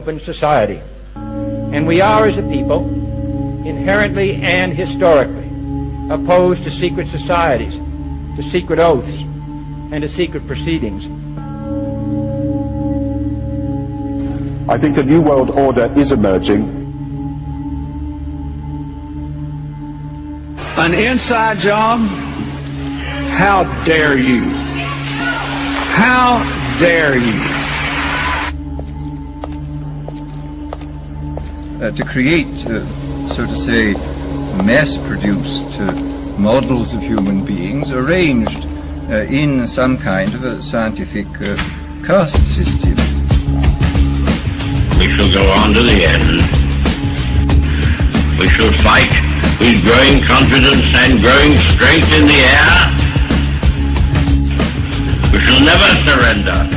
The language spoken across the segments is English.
open society. And we are, as a people, inherently and historically opposed to secret societies, to secret oaths, and to secret proceedings. I think a new world order is emerging. An inside job? How dare you? How dare you? To create, so to say, mass-produced models of human beings arranged in some kind of a scientific caste system. We shall go on to the end. We shall fight with growing confidence and growing strength in the air. We shall never surrender.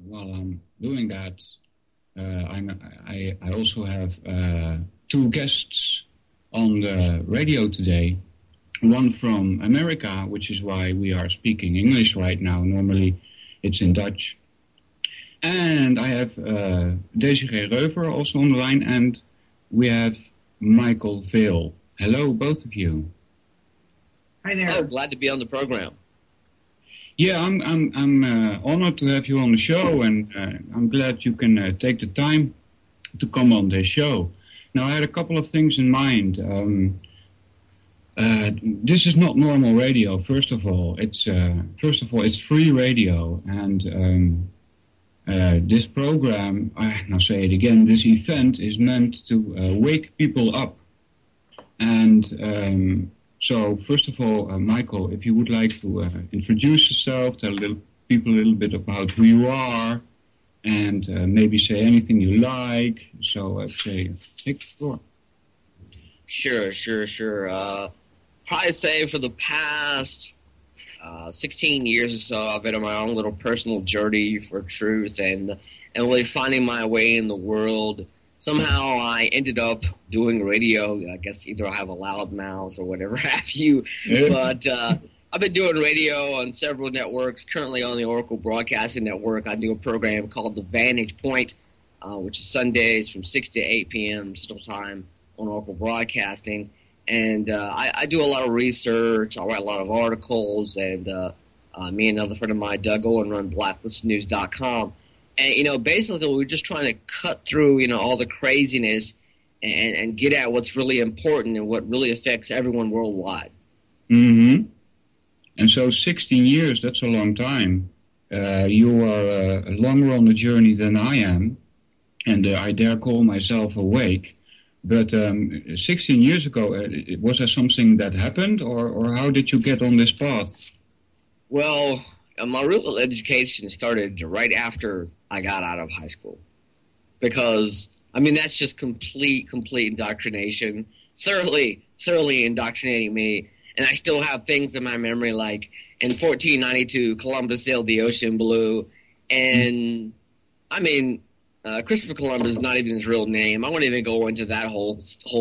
While I'm doing that, I also have two guests on the radio today. One from America, which is why we are speaking English right now. Normally it's in Dutch. And I have Desiree Reuver also on the line, and we have Michael Vail. Hello, both of you. Hi there. Oh, glad to be on the program. Yeah, I'm honored to have you on the show, and I'm glad you can take the time to come on this show. Now, I had a couple of things in mind. This is not normal radio. First of all, it's free radio, and this program, I'll say it again, this event is meant to wake people up. And so, first of all, Michael, if you would like to introduce yourself, tell people a little bit about who you are, and maybe say anything you like. So I'd say, take the floor. Sure. Probably say for the past 16 years or so, I've been on my own little personal journey for truth and really finding my way in the world. Somehow I ended up doing radio. I guess either I have a loud mouth or whatever have you. But I've been doing radio on several networks. Currently on the Oracle Broadcasting Network, I do a program called The Vantage Point, which is Sundays from 6 to 8 p.m. Central Time on Oracle Broadcasting. And I do a lot of research. I write a lot of articles. And me and another friend of mine, Doug Owen, run blacklistnews.com. And, basically we're just trying to cut through, all the craziness and get at what's really important and what really affects everyone worldwide. Mm-hmm. And so 16 years, that's a long time. You are longer on the journey than I am, and I dare call myself awake. But 16 years ago, was there something that happened, or how did you get on this path? Well, my real education started right after I got out of high school, because that's just complete indoctrination, thoroughly indoctrinating me. And I still have things in my memory, like in 1492, Columbus sailed the ocean blue, and Christopher Columbus is not even his real name. I won't even go into that whole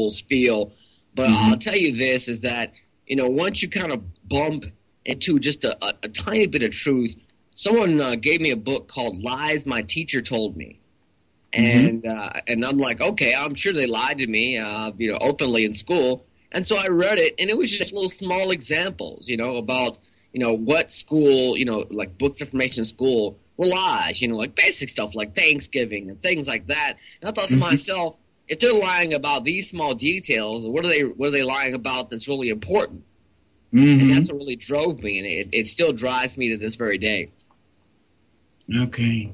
spiel, but I'll tell you this: is that once you kind of bump into just a tiny bit of truth. Someone gave me a book called Lies My Teacher Told Me. And I'm like, okay, I'm sure they lied to me, openly in school. And so I read it, and it was just little small examples, about, what school, like books information in school were lies, like basic stuff like Thanksgiving and things like that. And I thought to myself, if they're lying about these small details, what are they lying about that's really important? And that's what really drove me, and it still drives me to this very day. Okay.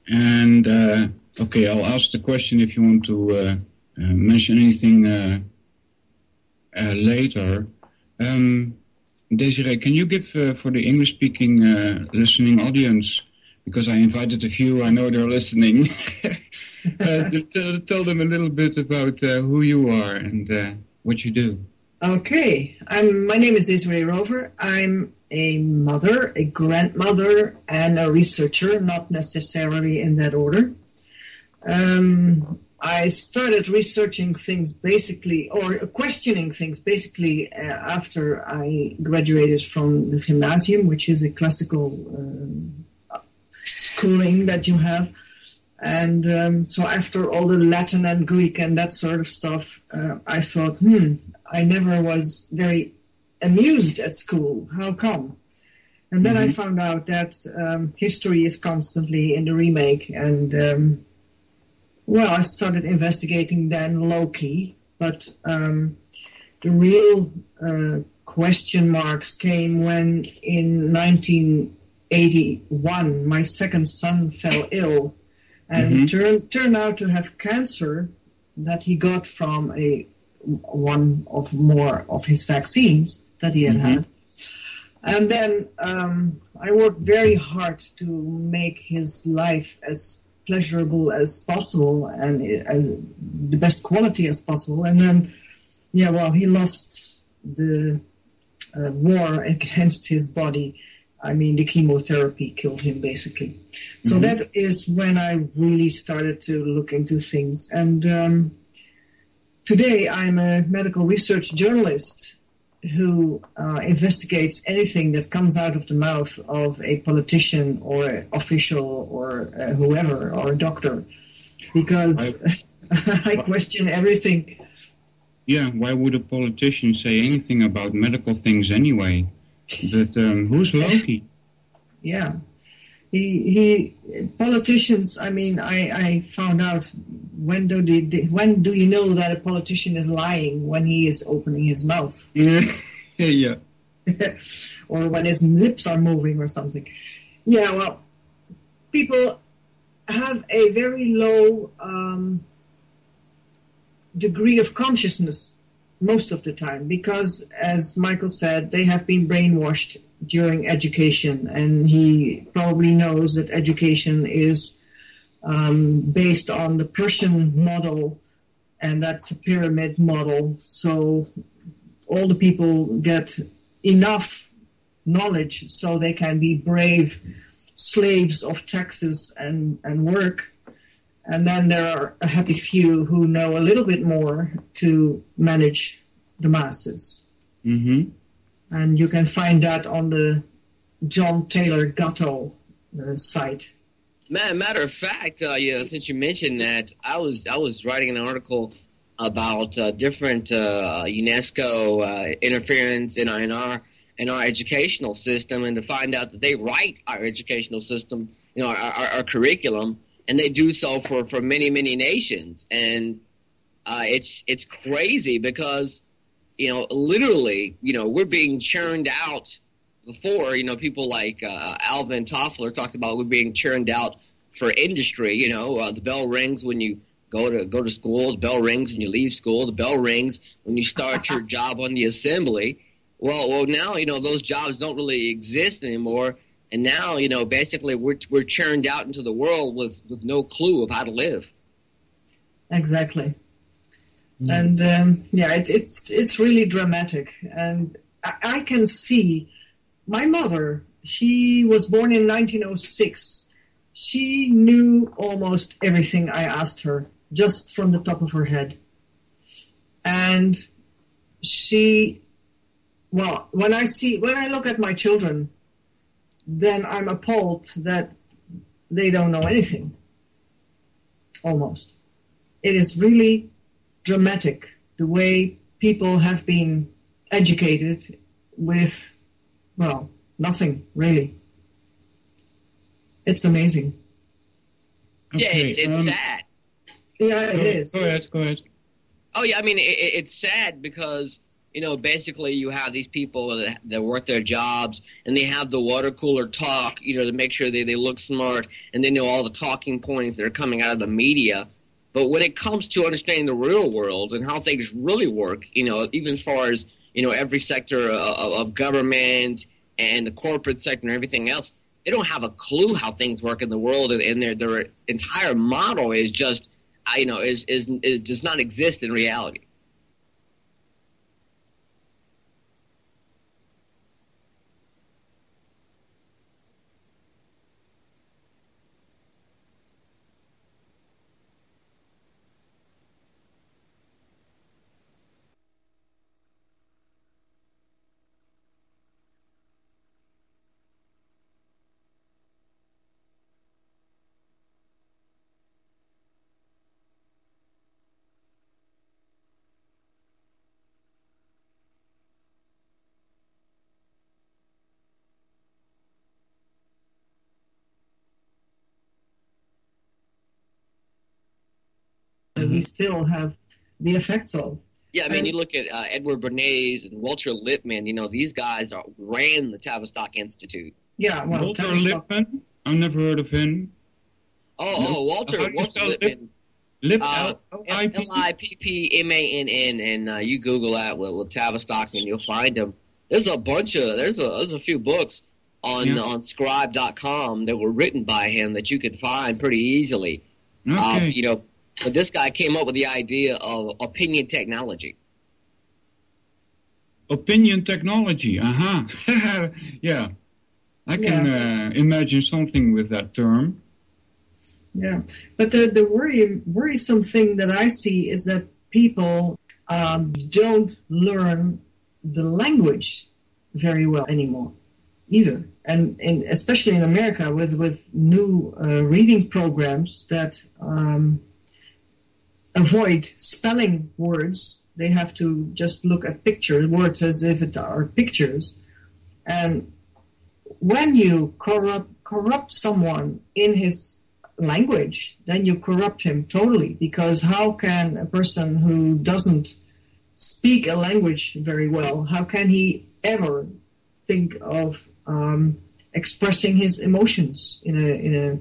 And, I'll ask the question if you want to mention anything later. Desiree, can you give for the English-speaking listening audience, because I invited a few, I know they're listening, tell them a little bit about who you are and what you do. Okay. My name is Desiree Rover. I'm a mother, a grandmother, and a researcher, not necessarily in that order. I started researching things basically, or questioning things basically, after I graduated from the gymnasium, which is a classical schooling that you have. And so after all the Latin and Greek and that sort of stuff, I thought, I never was very amused at school. How come? And then I found out that history is constantly in the remake. And, I started investigating then low-key. But the real question marks came when in 1981, my second son fell ill and turned out to have cancer that he got from one of more of his vaccines that he had had. And then I worked very hard to make his life as pleasurable as possible and the best quality as possible. And then, he lost the war against his body. I mean, the chemotherapy killed him, basically. So that is when I really started to look into things. And today I'm a medical research journalist who investigates anything that comes out of the mouth of a politician or official or whoever, or a doctor, because I question everything. Yeah, why would a politician say anything about medical things anyway? But who's Loki? Yeah. He politicians, I mean, I found out, when do you know that a politician is lying? When he is opening his mouth. Yeah. Or when his lips are moving or something. Yeah, well, people have a very low degree of consciousness most of the time, because, as Michael said, they have been brainwashed during education, and he probably knows that education is based on the Prussian model, and that's a pyramid model. So all the people get enough knowledge so they can be brave slaves of taxes and work. And then there are a happy few who know a little bit more to manage the masses. And you can find that on the John Taylor Gatto site. Matter of fact, since you mentioned that, I was writing an article about different UNESCO interference in our educational system, and to find out that they write our educational system, our curriculum, and they do so for many nations, and it's crazy because literally we're being churned out. Before, people like Alvin Toffler talked about we're being churned out for industry. The bell rings when you go to school. The bell rings when you leave school. The bell rings when you start your job on the assembly. Well, now those jobs don't really exist anymore, and now basically we're churned out into the world with no clue of how to live. Exactly, and it's really dramatic, and I can see. My mother, she was born in 1906. She knew almost everything I asked her, just from the top of her head. And when I look at my children, then I'm appalled that they don't know anything. Almost. It is really dramatic, the way people have been educated with... Well, nothing, really. It's amazing. Yeah, it's sad. Yeah, it is. Go ahead. Oh, yeah, I mean, it's sad because, basically you have these people that work their jobs, and they have the water cooler talk, to make sure they look smart, and they know all the talking points that are coming out of the media. But when it comes to understanding the real world and how things really work, even as far as every sector of government and the corporate sector and everything else, they don't have a clue how things work in the world, and their entire model is just, does not exist in reality. still have the effects of. Yeah, I mean, you look at Edward Bernays and Walter Lippmann. These guys ran the Tavistock Institute. Yeah, well, Walter Lippmann? I've never heard of him. Walter Lippmann. Lippmann, and you Google that with Tavistock, and you'll find him. There's a few books on Scribe.com that were written by him that you could find pretty easily. Okay. But this guy came up with the idea of opinion technology. Opinion technology, yeah. I can imagine something with that term. Yeah, but the worrisome thing that I see is that people don't learn the language very well anymore either. And especially in America with new reading programs that avoid spelling words. They have to just look at words as if it are pictures. And when you corrupt someone in his language, then you corrupt him totally, because how can a person who doesn't speak a language very well, how can he ever think of expressing his emotions in a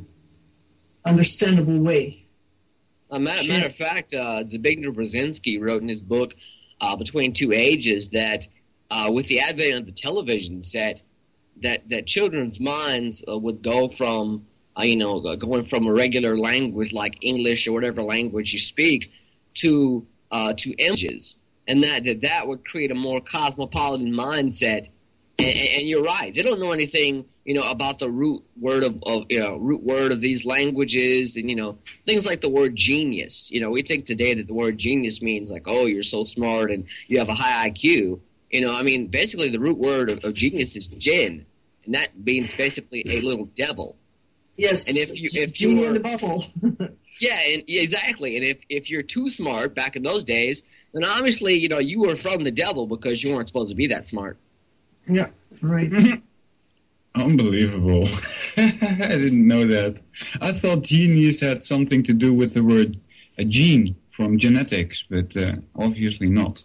understandable way? Matter of fact, Zbigniew Brzezinski wrote in his book Between Two Ages that with the advent of the television set, that children's minds would go from going from a regular language like English or whatever language you speak to images, and that would create a more cosmopolitan mindset. And you're right; they don't know anything, about the root word of these languages, and things like the word genius. We think today that the word genius means like, oh, you're so smart and you have a high IQ. Basically the root word of genius is jinn, and that means basically a little devil. Yes, and if genie in the bottle. Yeah, exactly. And if you're too smart back in those days, then obviously you were from the devil because you weren't supposed to be that smart. Yeah, right. Unbelievable. I didn't know that. I thought genius had something to do with the word gene from genetics, but obviously not.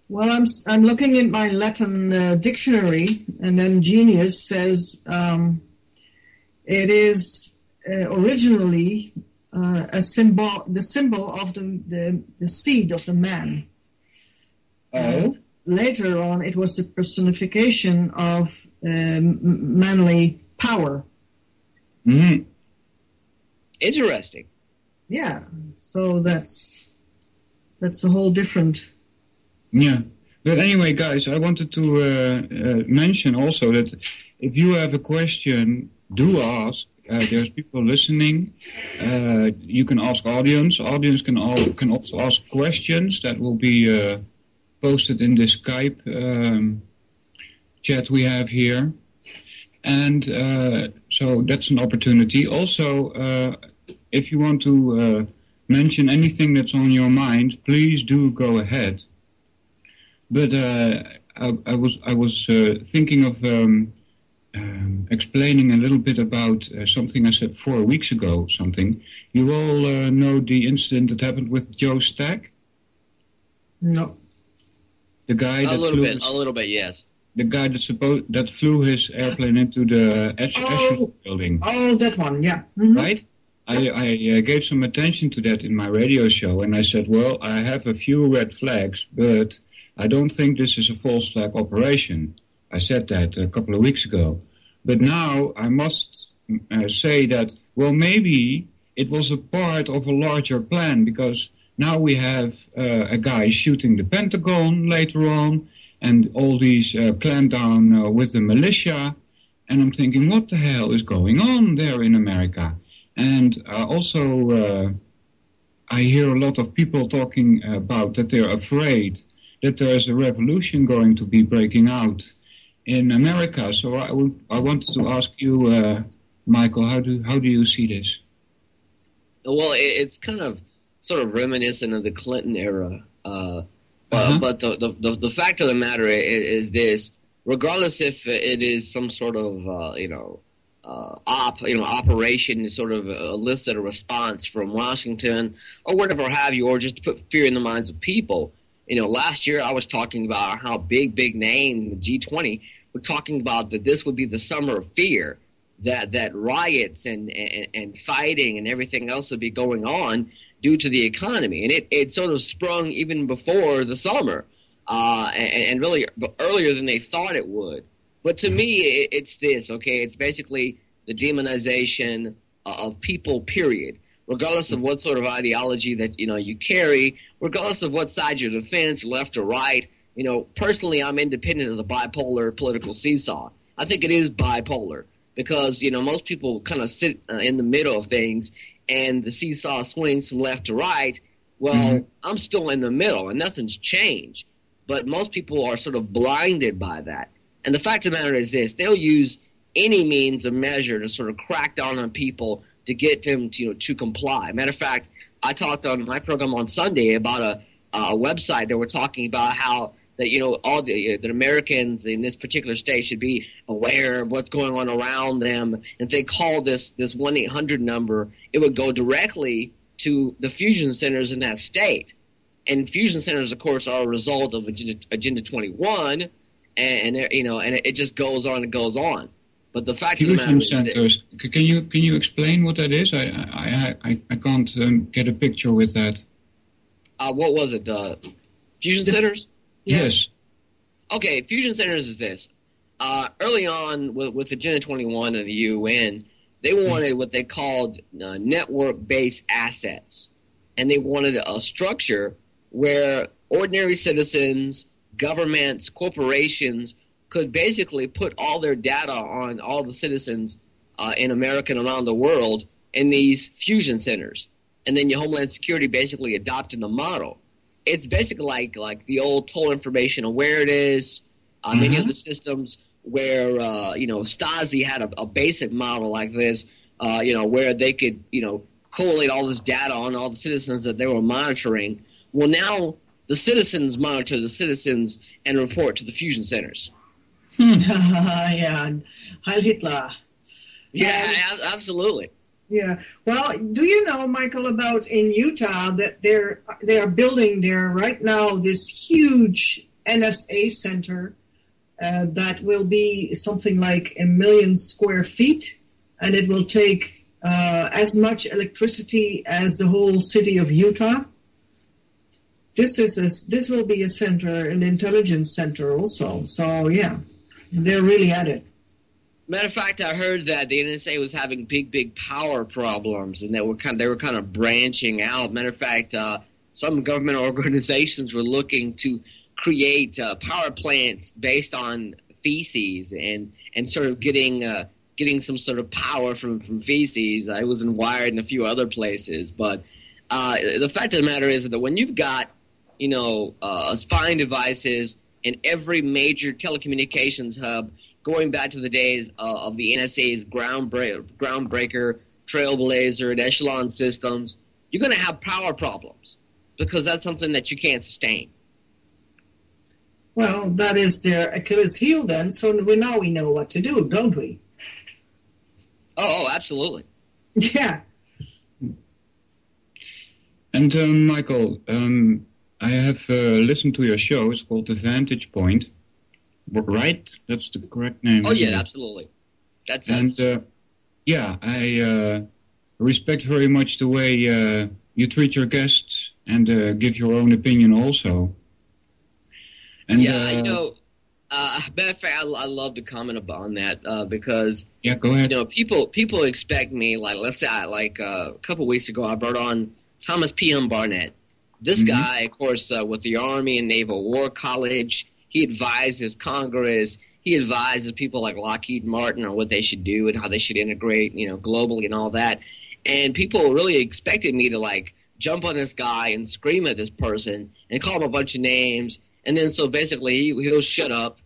Well, I'm looking at my Latin dictionary, and then genius says it is originally the symbol of the seed of the man. Oh. Later on, it was the personification of manly power. Mm-hmm. Interesting. Yeah, so that's a whole different. Yeah, but anyway, guys, I wanted to mention also that if you have a question, do ask. There's people listening. You can ask audience. Audience can also ask questions that will be posted in the Skype chat we have here. And so that's an opportunity. Also, if you want to mention anything that's on your mind, please do go ahead. But I was thinking of explaining a little bit about something I said 4 weeks ago. You all know the incident that happened with Joe Stack? No. The guy a little bit, yes. The guy that flew his airplane into the Escher building. Oh, that one, yeah. Mm-hmm. Right? I gave some attention to that in my radio show, and I said, well, I have a few red flags, but I don't think this is a false flag operation. I said that a couple of weeks ago. But now I must say that, well, maybe it was a part of a larger plan, because now we have a guy shooting the Pentagon later on, and all these clampdown with the militia. And I'm thinking, what the hell is going on there in America? And also I hear a lot of people talking about that they're afraid that there's a revolution going to be breaking out in America. So I wanted to ask you, Michael, how do you see this? Well, it's kind of sort of reminiscent of the Clinton era. But the fact of the matter is this: regardless if it is some sort of operation sort of elicit a response from Washington or whatever have you, or just to put fear in the minds of people. Last year I was talking about how big name, the G20, were talking about that this would be the summer of fear, that riots and fighting and everything else would be going on due to the economy. And it sort of sprung even before the summer, and really earlier than they thought it would. But to me, it's this, okay? It's basically the demonization of people, period. Regardless of what sort of ideology that, you carry, regardless of what side you're the fence, left or right. Personally, I'm independent of the bipolar political seesaw. I think it is bipolar because, most people kind of sit in the middle of things and the seesaw swings from left to right. Well, I'm still in the middle and nothing's changed. But most people are sort of blinded by that. And the fact of the matter is this: they'll use any means of measure to sort of crack down on people to get them to comply. Matter of fact, I talked on my program on Sunday about a website that were talking about how that all that Americans in this particular state should be aware of what's going on around them. And if they call this 1-800 number, it would go directly to the fusion centers in that state. And fusion centers, of course, are a result of Agenda 21. And it just goes on and goes on. But the fact of the matter is, centers. Can you explain what that is? I can't get a picture with that. What was it? Fusion centers? Yes. Okay, fusion centers is this. Early on with Agenda 21 and the UN, they wanted what they called network-based assets, and they wanted a structure where ordinary citizens, governments, corporations could basically put all their data on all the citizens in America and around the world in these fusion centers. And then your Homeland Security basically adopted the model. It's basically like the old total information of where it is, many of the systems where, Stasi had a basic model like this, where they could, collate all this data on all the citizens that they were monitoring. Well, now the citizens monitor the citizens and report to the fusion centers. Yeah, Heil Hitler. Yeah, absolutely. Yeah. Well, do you know, Michael, about in Utah that they are building there right now this huge NSA center that will be something like 1 million square feet, and it will take as much electricity as the whole city of Utah. This will be a center, an intelligence center also. So yeah, they're really at it. Matter of fact, I heard that the NSA was having big power problems, and they were kind of branching out. Matter of fact, some government organizations were looking to create power plants based on feces and sort of getting some sort of power from feces. I was in Wired and a few other places, but the fact of the matter is that when you've got spying devices in every major telecommunications hub, going back to the days of the NSA's groundbreaker, trailblazer, and echelon systems, you're going to have power problems because that's something that you can't sustain. Well, that is their Achilles heel then, so we know what to do, don't we? Oh, absolutely. Yeah. And Michael, I have listened to your show. It's called The Vantage Point. Right? That's the correct name. Oh, yeah, absolutely. That's I respect very much the way you treat your guests and give your own opinion also. And, matter of fact, I love to comment on that because go ahead. People expect me, like, let's say, a couple weeks ago, I brought on Thomas P.M. Barnett. This guy, of course, with the Army and Naval War College, he advises Congress. He advises people like Lockheed Martin on what they should do and how they should integrate, globally and all that. And people really expected me to, jump on this guy and scream at this person and call him a bunch of names. And then so basically he'll shut up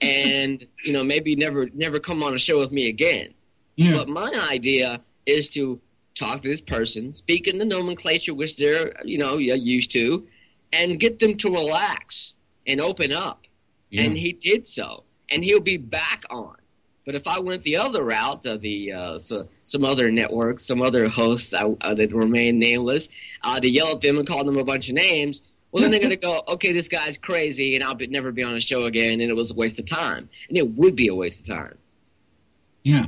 and, maybe never come on a show with me again. Yeah. But my idea is to talk to this person, speak in the nomenclature which they're, used to, and get them to relax and open up. Yeah. And he did so. And he'll be back on. But if I went the other route, some other networks, some other hosts that remain nameless, to yell at them and call them a bunch of names, well, then they're going to go, okay, this guy's crazy, and I'll never be on a show again, and it was a waste of time. And it would be a waste of time. Yeah.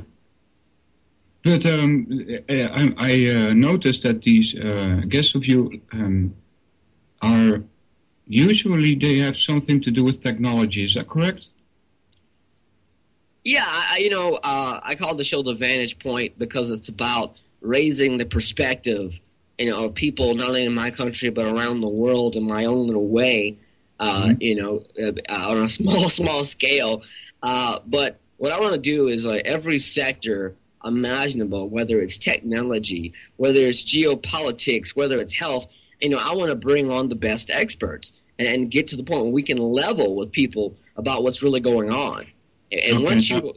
But I noticed that these guests of you are usually they have something to do with technology. Is that correct? Yeah, I call the show The Vantage Point because it's about raising the perspective, of people not only in my country but around the world in my own little way, on a small scale. But what I want to do is every sector imaginable, whether it's technology, whether it's geopolitics, whether it's health, I want to bring on the best experts and get to the point where we can level with people about what's really going on. And once you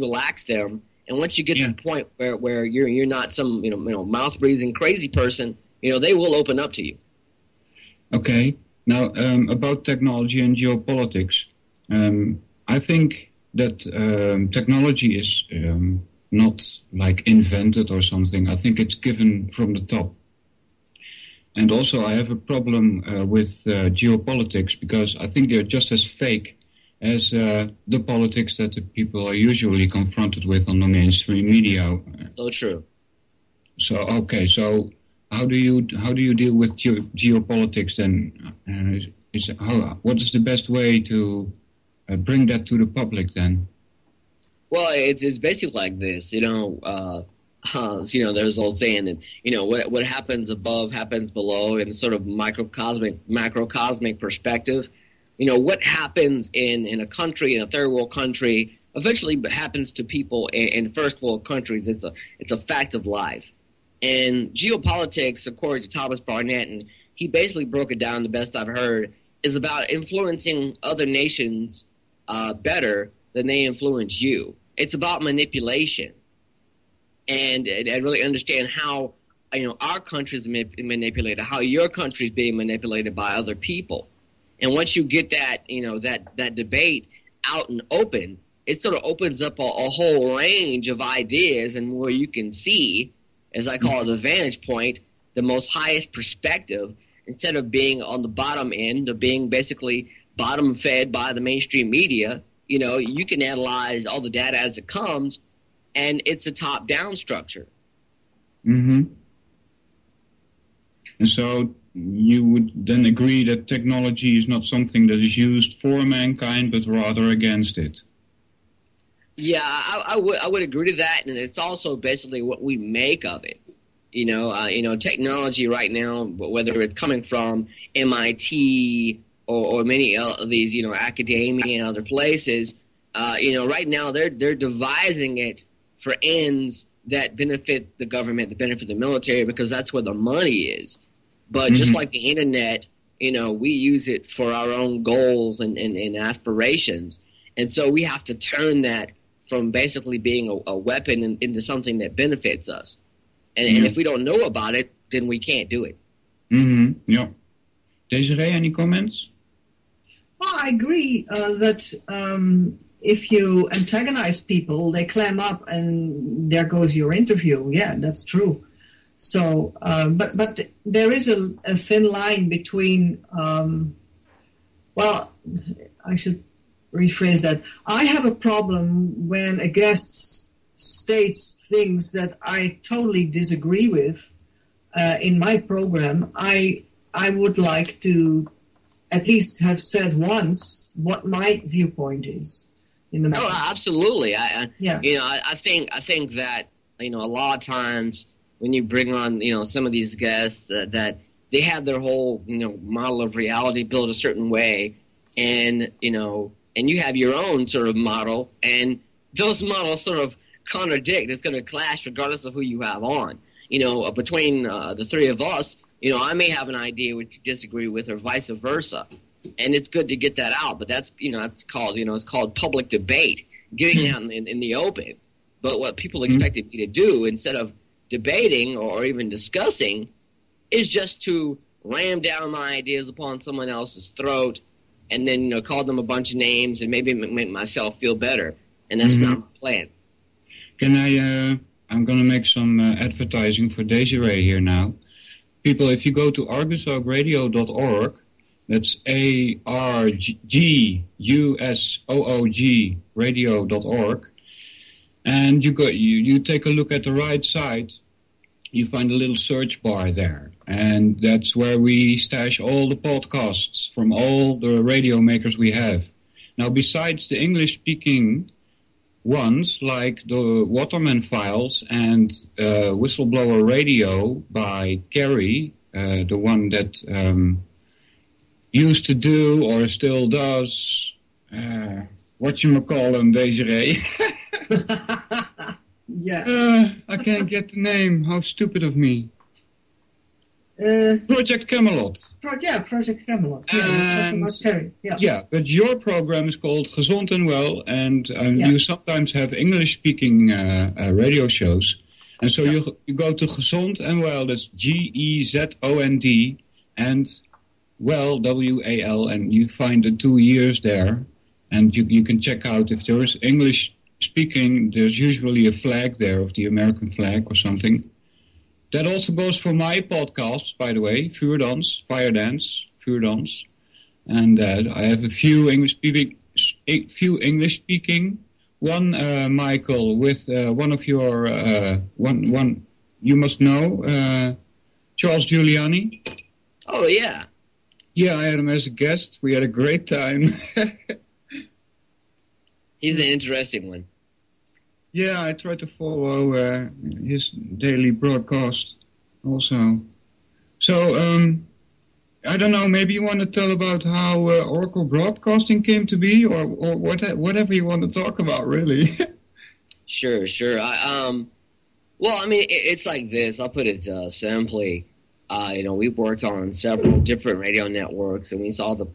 relax them, and once you get to the point where you're not some mouth breathing crazy person, they will open up to you. Okay. Now about technology and geopolitics, I think that technology is not like invented or something. I think it's given from the top. And also I have a problem with geopolitics because I think they're just as fake as the politics that the people are usually confronted with on the mainstream media. So true. So how do you deal with geopolitics then? What is the best way to bring that to the public then? Well, it's basically like this, there's an old saying that, what happens above happens below in sort of macrocosmic perspective. What happens in a country, in a third world country, eventually happens to people in first world countries. It's a fact of life. And geopolitics, according to Thomas Barnett, and he basically broke it down the best I've heard, is about influencing other nations better than they influence you. It's about manipulation. And really understand how our country is manipulated, how your country is being manipulated by other people. And once you get that, that debate out and open, it sort of opens up a whole range of ideas and where you can see, as I call it, the vantage point, the most highest perspective, instead of being on the bottom end, of being basically bottom fed by the mainstream media. You can analyze all the data as it comes, and it's a top-down structure. Mm-hmm. And so you would then agree that technology is not something that is used for mankind, but rather against it. Yeah, I would agree to that, and it's also basically what we make of it. Technology right now, whether it's coming from MIT or many of these, academia and other places, right now they're devising it for ends that benefit the government, that benefit the military, because that's where the money is. But just like the internet, we use it for our own goals and aspirations. And so we have to turn that from basically being a weapon into something that benefits us. And if we don't know about it, then we can't do it. Mm-hmm. Yeah. Desiree, any comments? Well, I agree that if you antagonize people, they clam up and there goes your interview. Yeah, that's true. So, but there is a thin line between, I should rephrase that. I have a problem when a guest states things that I totally disagree with in my program. I would like to at least have said once what my viewpoint is in the matter. Oh, absolutely. I think that, a lot of times when you bring on, some of these guests that they have their whole, model of reality built a certain way, and you have your own sort of model, and those models sort of contradict. It's going to clash regardless of who you have on. Between the three of us, I may have an idea which you disagree with, or vice versa, and it's good to get that out. But that's that's called it's called public debate, getting out in the open. But what people expected me to do, instead of debating or even discussing, is just to ram down my ideas upon someone else's throat, and then call them a bunch of names and maybe make myself feel better. and that's not my plan. Can I'm going to make some advertising for Desiree here now. People, if you go to argusoog.org, that's ARGUSOOG radio.org, and you take a look at the right side, you find a little search bar there. And that's where we stash all the podcasts from all the radio makers we have. Now, besides the English-speaking ones, like the Waterman Files and Whistleblower Radio by Kerry, the one that used to do or still does, whatchamacallem, Desiree? Yeah. I can't get the name. How stupid of me. Project Camelot. Project Camelot. Yeah, but your program is called Gezond and Well, and you sometimes have English-speaking radio shows. And so you go to Gezond and Well, that's GEZOND, and Well, WAL, and you find the 2 years there. And you can check out if there is English-speaking, there's usually a flag there of the American flag or something. That also goes for my podcasts, by the way, Vuurdans, and I have a few English-speaking. One, Michael, with one of your one you must know, Charles Giuliani. Oh yeah, I had him as a guest. We had a great time. He's an interesting one. Yeah, I try to follow his daily broadcast also. So, I don't know, maybe you want to tell about how Oracle Broadcasting came to be, or whatever you want to talk about, really. Sure. Well, I mean, it's like this. I'll put it simply. We worked on several different radio networks, and we saw the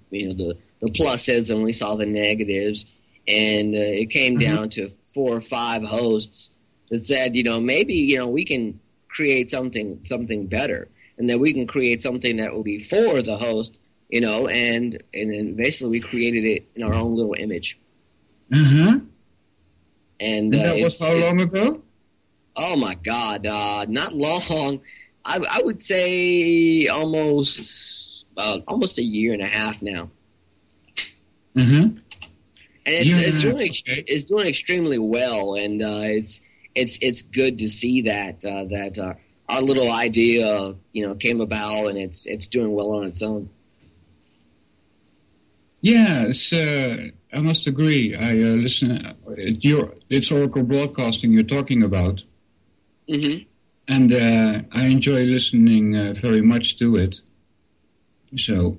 pluses and we saw the negatives. And it came down to 4 or 5 hosts that said, maybe, we can create something better, and that we can create something that will be for the host, and then basically we created it in our own little image. Uh-huh. And that was how long ago? Oh my God, not long. I would say almost a year and a half now. Mm-hmm. And it's doing extremely well, and it's good to see that our little idea came about, and it's doing well on its own. Yeah, I must agree. I listen. It's Oracle Broadcasting you're talking about, and I enjoy listening very much to it. So.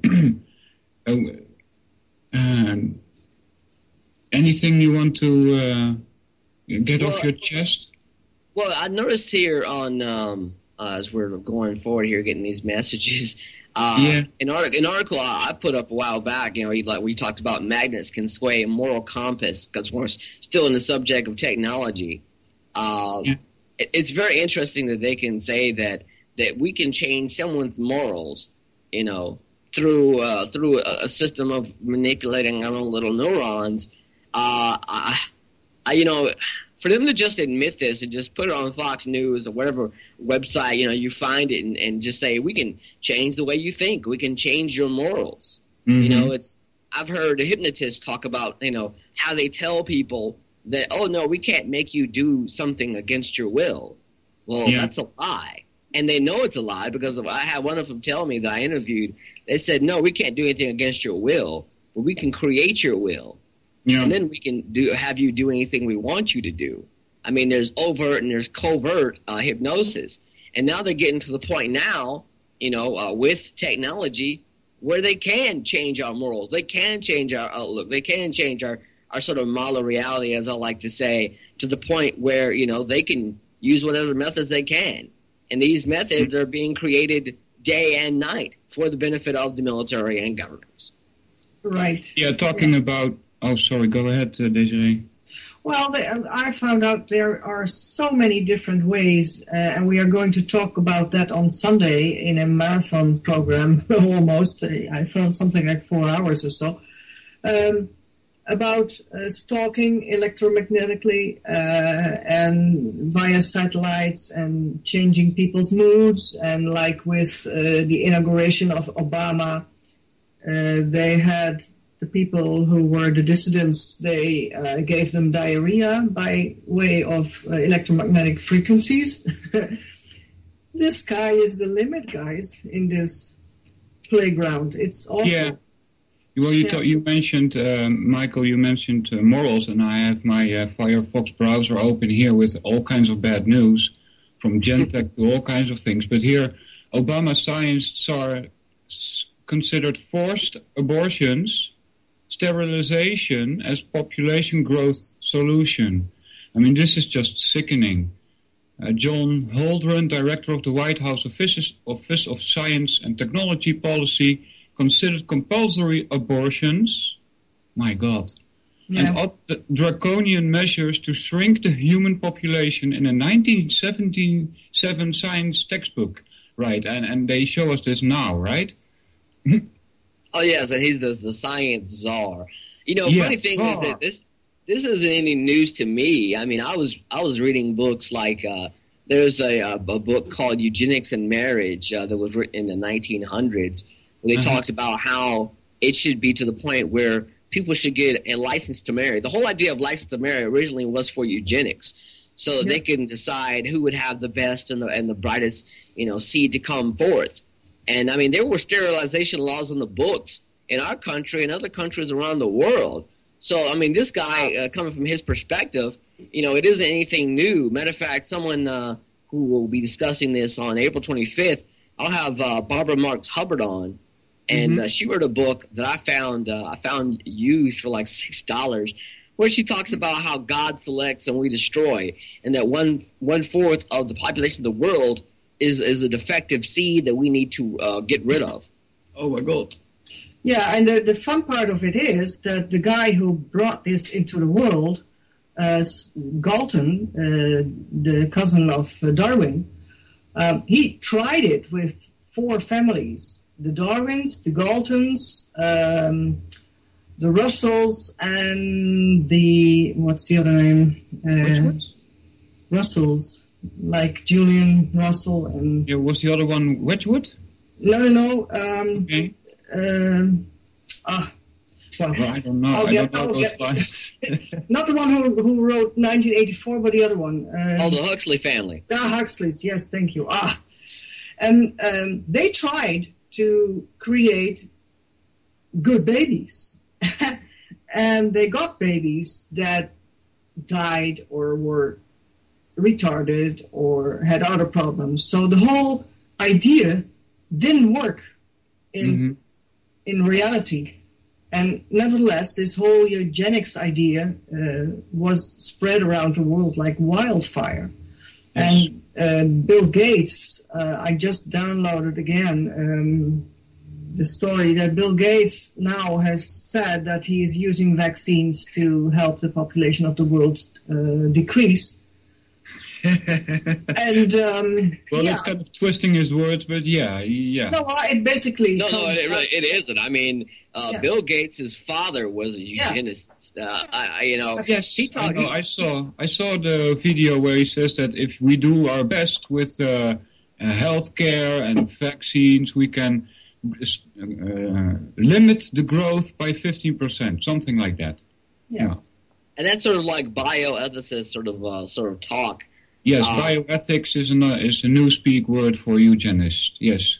Anything you want to get off your chest? Well, I noticed here on as we're going forward here, getting these messages. An article I put up a while back. We talked about magnets can sway a moral compass, because we're still in the subject of technology. It's very interesting that they can say that we can change someone's morals, through a system of manipulating our own little neurons. For them to just admit this and just put it on Fox News or whatever website, you find it and just say, we can change the way you think. We can change your morals. Mm-hmm. I've heard hypnotists talk about, how they tell people that, oh no, we can't make you do something against your will. Well, that's a lie. And they know it's a lie, because I had one of them tell me that I interviewed. They said, no, we can't do anything against your will, but we can create your will. Yeah. And then we can have you do anything we want you to do. I mean, there's overt and there's covert hypnosis. And now they're getting to the point now, with technology, where they can change our morals. They can change our outlook. They can change our sort of model of reality, as I like to say, to the point where, they can use whatever methods they can. And these methods are being created day and night for the benefit of the military and governments. Right. Yeah, talking about... Oh, sorry. Go ahead, Desiree. Well, I found out there are so many different ways, and we are going to talk about that on Sunday in a marathon program, almost. I found something like 4 hours or so. about stalking electromagnetically and via satellites and changing people's moods. And like with the inauguration of Obama, they had the people who were the dissidents, they gave them diarrhea by way of electromagnetic frequencies. The sky is the limit, guys, in this playground. It's awful. Yeah. Well, you mentioned, Michael, you mentioned morals, and I have my Firefox browser open here with all kinds of bad news, from Gentech to all kinds of things. But here, Obama science czar considered forced abortions, sterilization as population growth solution. I mean, this is just sickening. John Holdren, director of the White House Office of Science and Technology Policy, considered compulsory abortions, my God, and opted draconian measures to shrink the human population in a 1977 science textbook. Right, and they show us this now, right? Oh, yes, and he's the science czar. You know, funny thing is that this isn't any news to me. I mean, I was reading books like there's a book called Eugenics and Marriage that was written in the 1900s. They talked about how it should be to the point where people should get a license to marry. The whole idea of license to marry originally was for eugenics, so they can decide who would have the best and the brightest, seed to come forth. And I mean, there were sterilization laws in the books in our country and other countries around the world. So I mean, this guy coming from his perspective, it isn't anything new. Matter of fact, someone who will be discussing this on April 25th, I'll have Barbara Marx Hubbard on. And she wrote a book that I found used for like $6, where she talks about how God selects and we destroy, and that one fourth of the population of the world is a defective seed that we need to get rid of. Oh my God! Yeah, and the fun part of it is that the guy who brought this into the world, Galton, the cousin of Darwin, he tried it with 4 families. The Darwins, the Galtons, the Russells, and what's the other name? Which ones? Russells, like Julian Russell and... Yeah, was the other one Wedgwood? No. Okay. Well, I don't know. I don't know those lines. Not the one who wrote 1984, but the other one. The Huxley family. The Huxleys, yes, thank you. And they tried to create good babies. And they got babies that died or were retarded or had other problems. So the whole idea didn't work in reality. And nevertheless, this whole eugenics idea was spread around the world like wildfire. Yes. And Bill Gates, I just downloaded again the story that Bill Gates now has said that he is using vaccines to help the population of the world decrease. And it's kind of twisting his words, but yeah. No, well, it basically it isn't. I mean, Bill Gates' father was a eugenist. Yes, he talked. I saw the video where he says that if we do our best with healthcare and vaccines, we can limit the growth by 15%, something like that. Yeah. And that's sort of like bioethicist sort of talk. Yes, bioethics is a newspeak word for eugenist. Yes.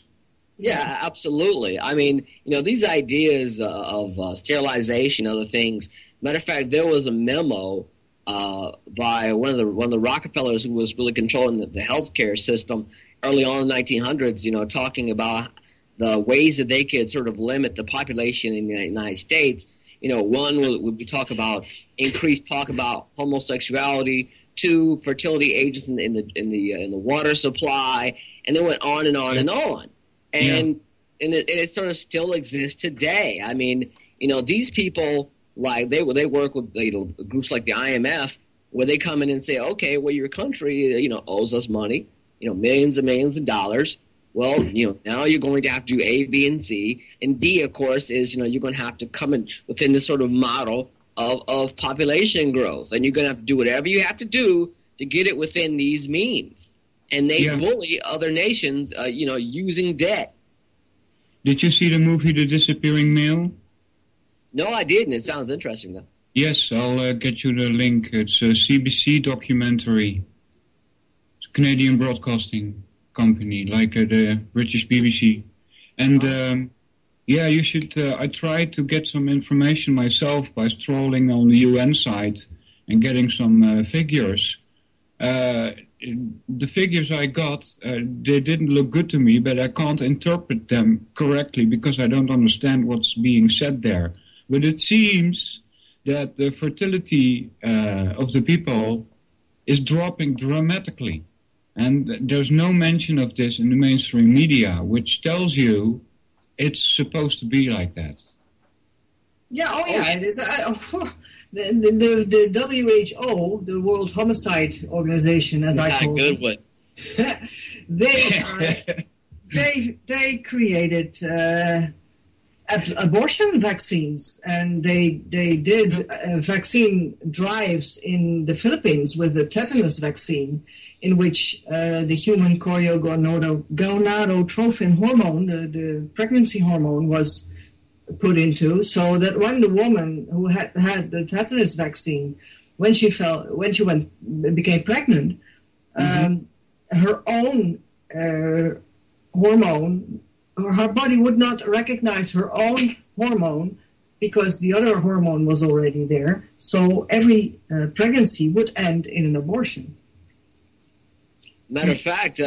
Yeah, absolutely. I mean, these ideas of sterilization, other things. Matter of fact, there was a memo by one of the Rockefellers who was really controlling the healthcare system early on in the 1900s. Talking about the ways that they could sort of limit the population in the United States. One would be increased talk about homosexuality. 2, fertility agents in the water supply, and they went on and on and on. And it sort of still exists today. I mean, these people, like they work with groups like the IMF, where they come in and say, okay, well, your country owes us money, millions and millions of dollars. Well, now you're going to have to do A, B, and C, and D, of course, is you're going to have to come in within this sort of model of population growth, and you're going to have to do whatever you have to do to get it within these means. And they bully other nations, using debt. Did you see the movie The Disappearing Male? No, I didn't. It sounds interesting, though. Yes, I'll get you the link. It's a CBC documentary. It's a Canadian broadcasting company, like the British BBC. And you should. I tried to get some information myself by strolling on the UN site and getting some figures. The figures I got, they didn't look good to me, but I can't interpret them correctly because I don't understand what's being said there. But it seems that the fertility of the people is dropping dramatically. And there's no mention of this in the mainstream media, which tells you it's supposed to be like that. Yeah, it is. The WHO, the World Homicide Organization, as I call it, one. they created abortion vaccines, and they did vaccine drives in the Philippines with the tetanus vaccine, in which the human gonadotrophin hormone, the pregnancy hormone, was put into, so that when the woman who had the tetanus vaccine, when she became pregnant, her own hormone, her body would not recognize her own hormone because the other hormone was already there. So every pregnancy would end in an abortion. Matter of fact,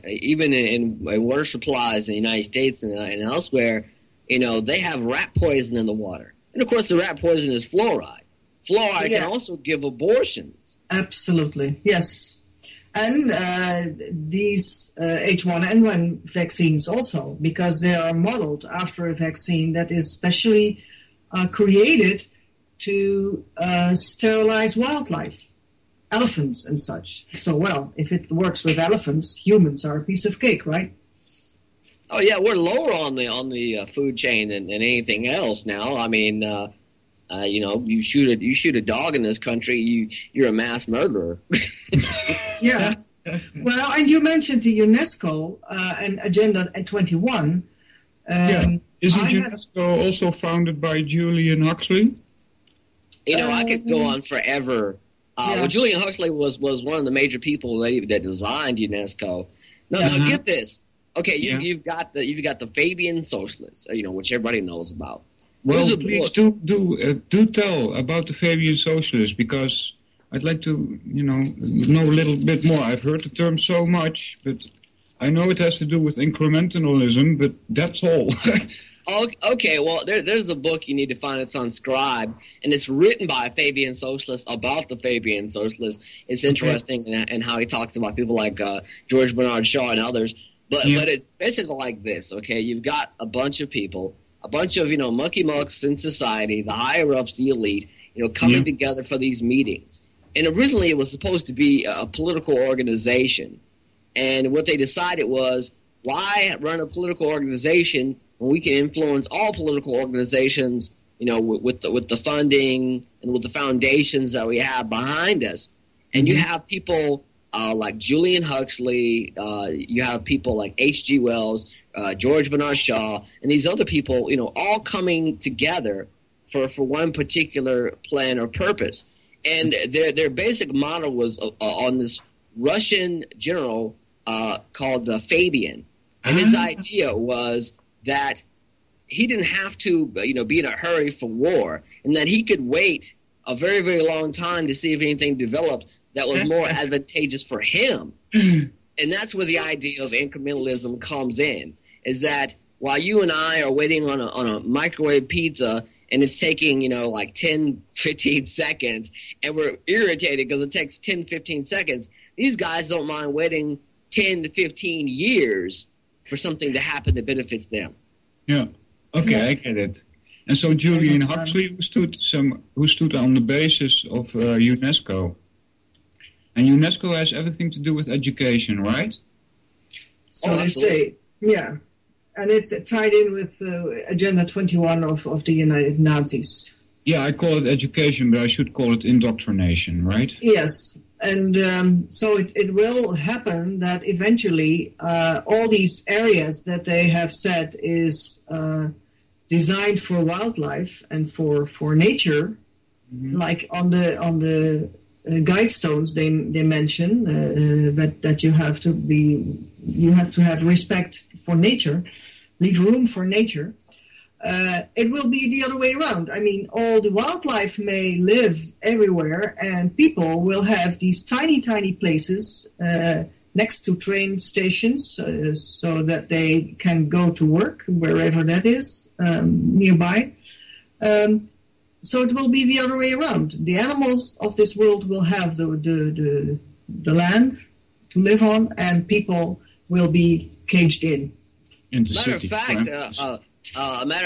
even in water supplies in the United States and elsewhere, they have rat poison in the water. And, of course, the rat poison is fluoride. Fluoride can also give abortions. Absolutely, yes. And these H1N1 vaccines also, because they are modeled after a vaccine that is specially created to sterilize wildlife, elephants and such. So, well, if it works with elephants, humans are a piece of cake, right? Oh yeah, we're lower on the food chain than anything else now. I mean, you shoot a dog in this country, you're a mass murderer. Yeah. Well, and you mentioned the UNESCO and Agenda 21. Isn't UNESCO also founded by Julian Huxley? I could go on forever. Well, Julian Huxley was one of the major people that designed UNESCO. Now get this. Okay, you've got the Fabian Socialists, which everybody knows about. Well, please do tell about the Fabian Socialists, because I'd like to know a little bit more. I've heard the term so much, but I know it has to do with incrementalism, but that's all. Okay, well, there's a book you need to find. It's on Scribe, and it's written by a Fabian Socialist about the Fabian Socialists. It's interesting and how he talks about people like George Bernard Shaw and others. But it's basically like this, okay? You've got a bunch of people, a bunch of, mucky mucks in society, the higher-ups, the elite, coming together for these meetings. And originally it was supposed to be a political organization. And what they decided was, why run a political organization when we can influence all political organizations, with the funding and with the foundations that we have behind us? And you have people like Julian Huxley, you have people like H.G. Wells, George Bernard Shaw, and these other people, all coming together for one particular plan or purpose. And their basic model was on this Russian general called Fabian. And his idea was that he didn't have to, be in a hurry for war, and that he could wait a very, very long time to see if anything developed that was more advantageous for him. And that's where the idea of incrementalism comes in, is that while you and I are waiting on a microwave pizza and it's taking, like 10, 15 seconds, and we're irritated because it takes 10, 15 seconds, these guys don't mind waiting 10 to 15 years for something to happen that benefits them. Yeah. Okay, I get it. And so Julian Huxley, who stood on the basis of UNESCO. And UNESCO has everything to do with education, right? So they say, yeah. And it's tied in with Agenda 21 of the United Nazis. Yeah, I call it education, but I should call it indoctrination, right? Yes. And so it will happen that eventually all these areas that they have said is designed for wildlife and for nature, like on the guide stones they mention that you have to have respect for nature, leave room for nature. It will be the other way around. I mean, all the wildlife may live everywhere, and people will have these tiny, tiny places next to train stations so that they can go to work wherever that is nearby. So it will be the other way around. The animals of this world will have the land to live on, and people will be caged in. Matter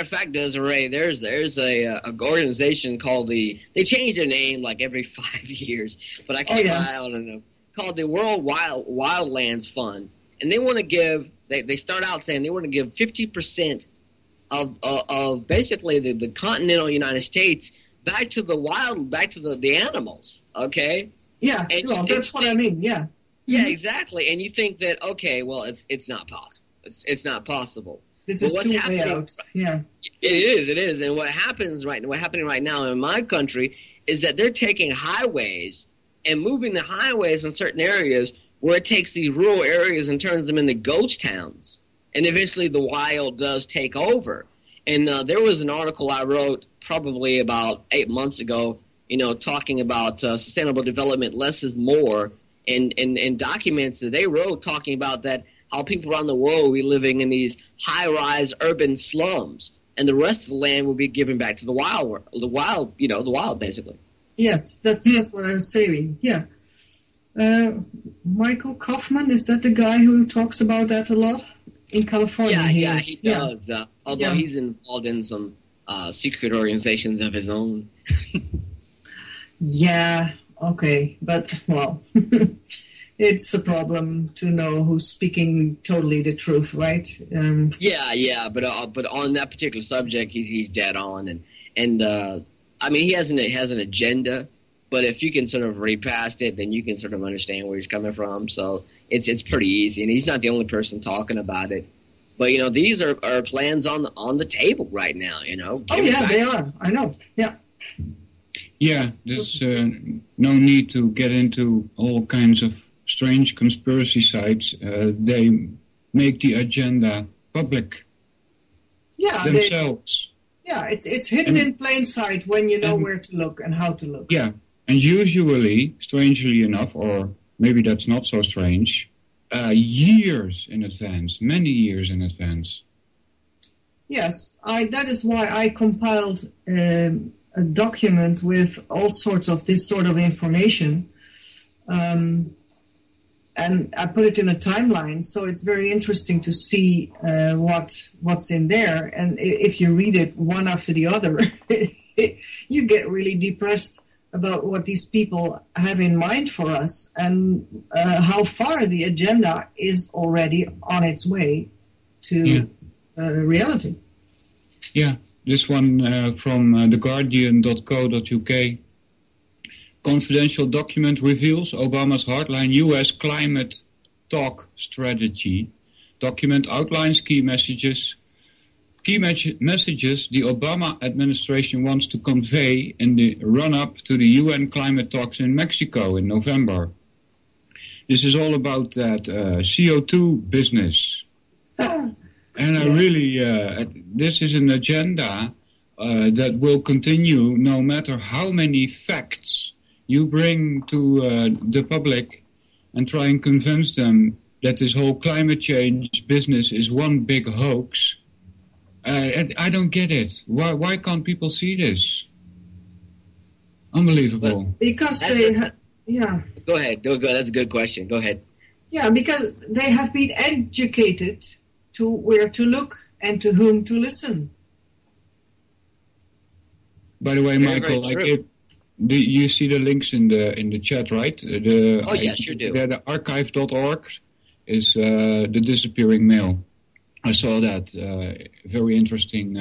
of fact, Desiree, there's a organization called they change their name like every 5 years, but I keep my eye on them, called the World Wildlands Fund, and they want to give. They start out saying they want to give 50% of basically the continental United States back to the wild, back to the animals. Okay. Yeah. And that's what I mean. Yeah. Yeah, exactly. And you think that it's not possible. It's not possible. This is too way out. Yeah. It is. And what's happening right now in my country is that they're taking highways and moving the highways in certain areas where it takes these rural areas and turns them into ghost towns. And eventually the wild does take over. And there was an article I wrote probably about 8 months ago, talking about sustainable development, less is more, and documents that they wrote talking about that, how people around the world will be living in these high-rise urban slums, and the rest of the land will be given back to the wild, basically. Yes, that's what I was saying. Yeah. Michael Kaufman, is that the guy who talks about that a lot in California? Yeah, he does. Although he's involved in some secret organizations of his own. Yeah. Okay, but well. It's a problem to know who's speaking totally the truth, right? But on that particular subject, he's dead on, and I mean he has an agenda, but if you can sort of read past it, then you can sort of understand where he's coming from. So it's pretty easy, and he's not the only person talking about it. But these are plans on the table right now. Oh yeah, they are. I know. Yeah. Yeah, there's no need to get into all kinds of strange conspiracy sites. They make the agenda public themselves. It's hidden in plain sight when you know where to look and how to look. Yeah, and usually, strangely enough, or maybe that's not so strange, years in advance, many years in advance. Yes, that is why I compiled a document with all sorts of this sort of information. And I put it in a timeline, so it's very interesting to see what's in there. And if you read it one after the other, you get really depressed about what these people have in mind for us and how far the agenda is already on its way to reality. Yeah, this one from theguardian.co.uk. Confidential document reveals Obama's hardline U.S. climate talk strategy. Document outlines key messages the Obama administration wants to convey in the run-up to the UN climate talks in Mexico in November. This is all about that CO2 business. And I really, this is an agenda that will continue no matter how many facts you bring to the public and try and convince them that this whole climate change business is one big hoax. I don't get it. Why can't people see this? Unbelievable. Because Go ahead. That's a good question. Go ahead. Yeah, because they have been educated to where to look and to whom to listen. By the way, Michael, you see the links in the chat, right? Sure do. The archive.org is the disappearing mail. I saw that very interesting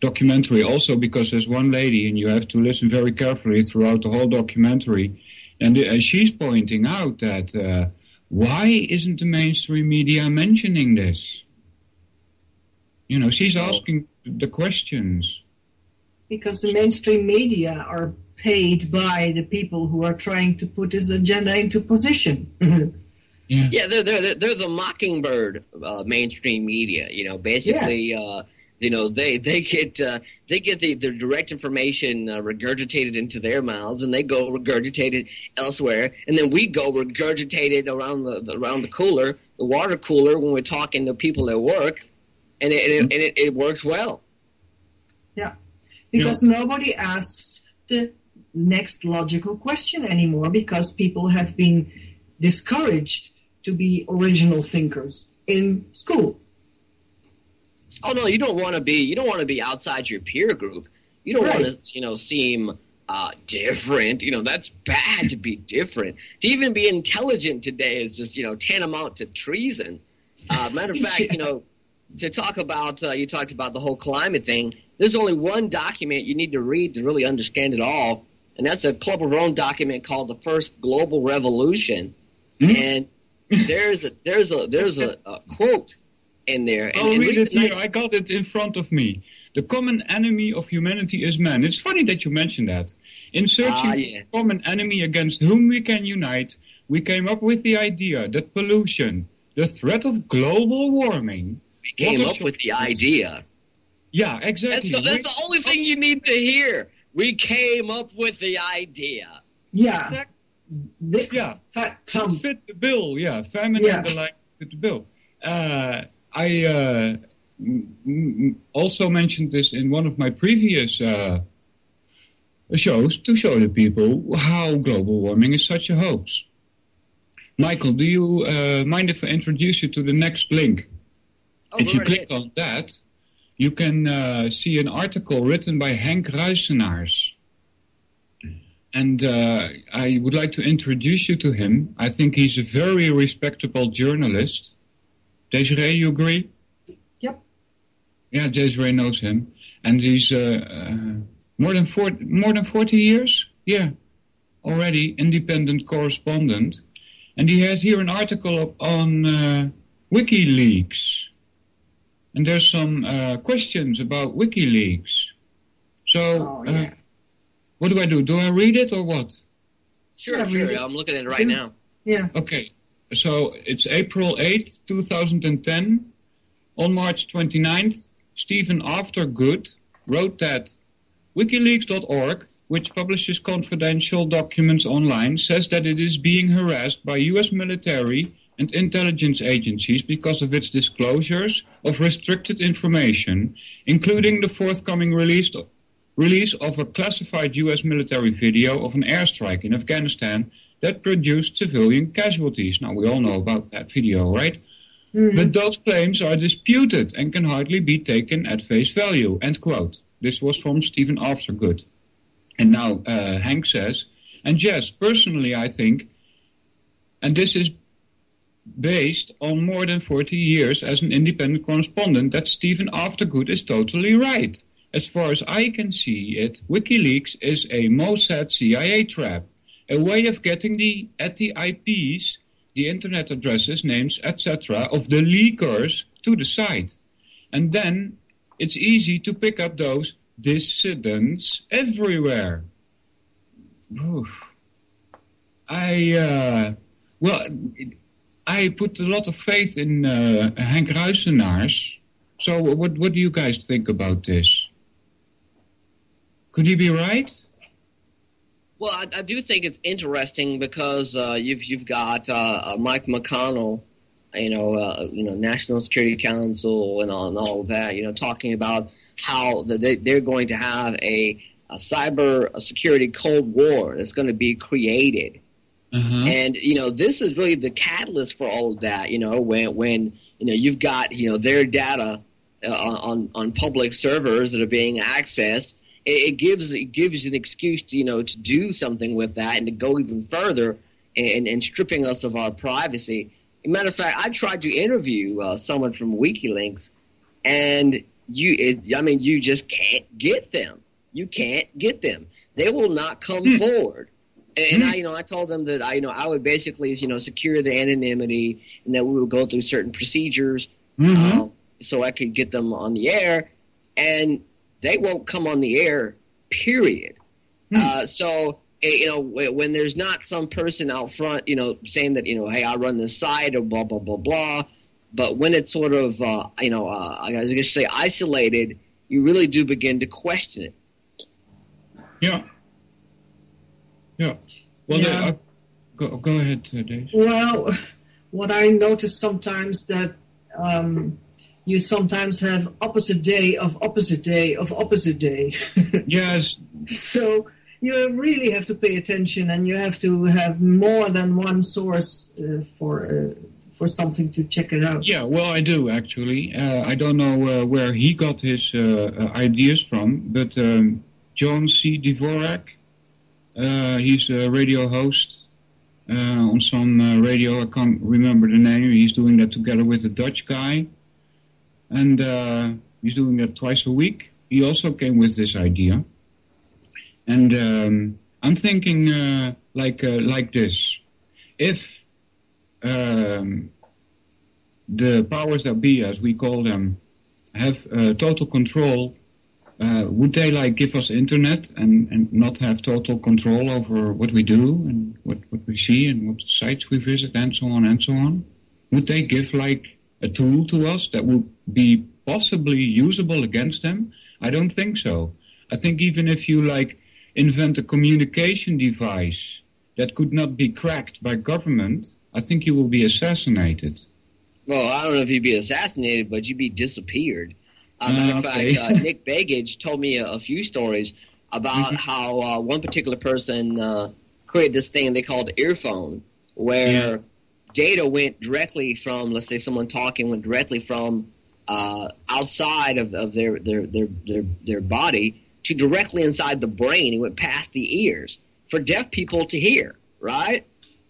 documentary also because there's one lady, and you have to listen very carefully throughout the whole documentary, and she's pointing out that why isn't the mainstream media mentioning this? You know, she's asking the questions. Because the mainstream media are paid by the people who are trying to put this agenda into position. Yeah, they're the mockingbird mainstream media. You know, basically, you know, they get the direct information regurgitated into their mouths, and they go regurgitate it elsewhere, and then we go regurgitate it around the cooler, the water cooler, when we're talking to people at work, and it works well. Yeah, because nobody asks the next logical question anymore, because people have been discouraged to be original thinkers in school. Oh no, you don't want to be outside your peer group. You don't want to, you know, seem different. You know, that's bad to be different. To even be intelligent today is just, you know, tantamount to treason. Matter of fact, you know, to talk about you talked about the whole climate thing. There's only one document you need to read to really understand it all, and that's a Club of Rome document called "The First Global Revolution." And there's a quote in there. I'll read it here. I got it in front of me. The common enemy of humanity is man. It's funny that you mentioned that. In searching for a common enemy against whom we can unite, we came up with the idea that pollution, the threat of global warming... We came up with the idea. Yeah, exactly. That's the only thing you need to hear. We came up with the idea. Yeah. Exactly. Fit the bill, famine and the like fit the bill. I also mentioned this in one of my previous shows to show the people how global warming is such a hoax. Michael, do you mind if I introduce you to the next link? If you click on that, you can see an article written by Henk Ruisenaars. And I would like to introduce you to him. I think he's a very respectable journalist. Desiree, you agree? Yep. Yeah, Desiree knows him. And he's more than 40 years? Yeah, already independent correspondent. And he has here an article on WikiLeaks. And there's some questions about WikiLeaks. So... what do I do? Do I read it or what? Sure. I'm looking at it right now. Yeah. Okay. So it's April 8th, 2010. On March 29th, Stephen Aftergood wrote that WikiLeaks.org, which publishes confidential documents online, says that it is being harassed by U.S. military and intelligence agencies because of its disclosures of restricted information, including the forthcoming release of a classified U.S. military video of an airstrike in Afghanistan that produced civilian casualties. Now, we all know about that video, right? Mm-hmm. But those claims are disputed and can hardly be taken at face value, end quote. This was from Stephen Aftergood. And now Hank says, and yes, personally I think, and this is based on more than 40 years as an independent correspondent, that Stephen Aftergood is totally right. As far as I can see it, WikiLeaks is a Mossad CIA trap, a way of getting at the IPs, the internet addresses, names, etc. of the leakers to the site. And then it's easy to pick up those dissidents everywhere. Oof. I put a lot of faith in Henk Ruisenaars. So what do you guys think about this? Could he be right? Well, I do think it's interesting because you've got Mike McConnell, National Security Council and all of that, talking about how they're going to have a cyber security cold war that's going to be created. Uh-huh. And, this is really the catalyst for all of that, when you've got, their data on public servers that are being accessed. It gives you an excuse to do something with that and to go even further and stripping us of our privacy. As a matter of fact, I tried to interview someone from WikiLeaks, and you just can't get them. You can't get them. They will not come forward. And I told them that I would basically, secure the anonymity, and that we would go through certain procedures, so I could get them on the air, and they won't come on the air, period. So, when there's not some person out front, saying that, hey, I run this site or blah, blah, blah, blah. But when it's sort of, I was going to say isolated, you really do begin to question it. Yeah. Yeah. Well, go ahead, Dave. Well, what I notice sometimes that you sometimes have opposite day of opposite day of opposite day. Yes. So you really have to pay attention, and you have to have more than one source for something to check it out. Yeah, well, I do, actually. I don't know where he got his ideas from, but John C. Dvorak, he's a radio host on some radio. I can't remember the name. He's doing that together with a Dutch guy, and he's doing that twice a week. He also came with this idea. And I'm thinking like this. If the powers that be, as we call them, have total control, would they give us internet and not have total control over what we do and what we see and what sites we visit and so on and so on? Would they give a tool to us that would be possibly usable against them? I don't think so. I think even if you invent a communication device that could not be cracked by government, I think you will be assassinated. Well, I don't know if you'd be assassinated, but you'd be disappeared. Matter of fact, Nick Begich told me a few stories about how one particular person created this thing they called earphone, where data went directly from, let's say someone talking, went directly from outside of their body to directly inside the brain. It went past the ears for deaf people to hear, right?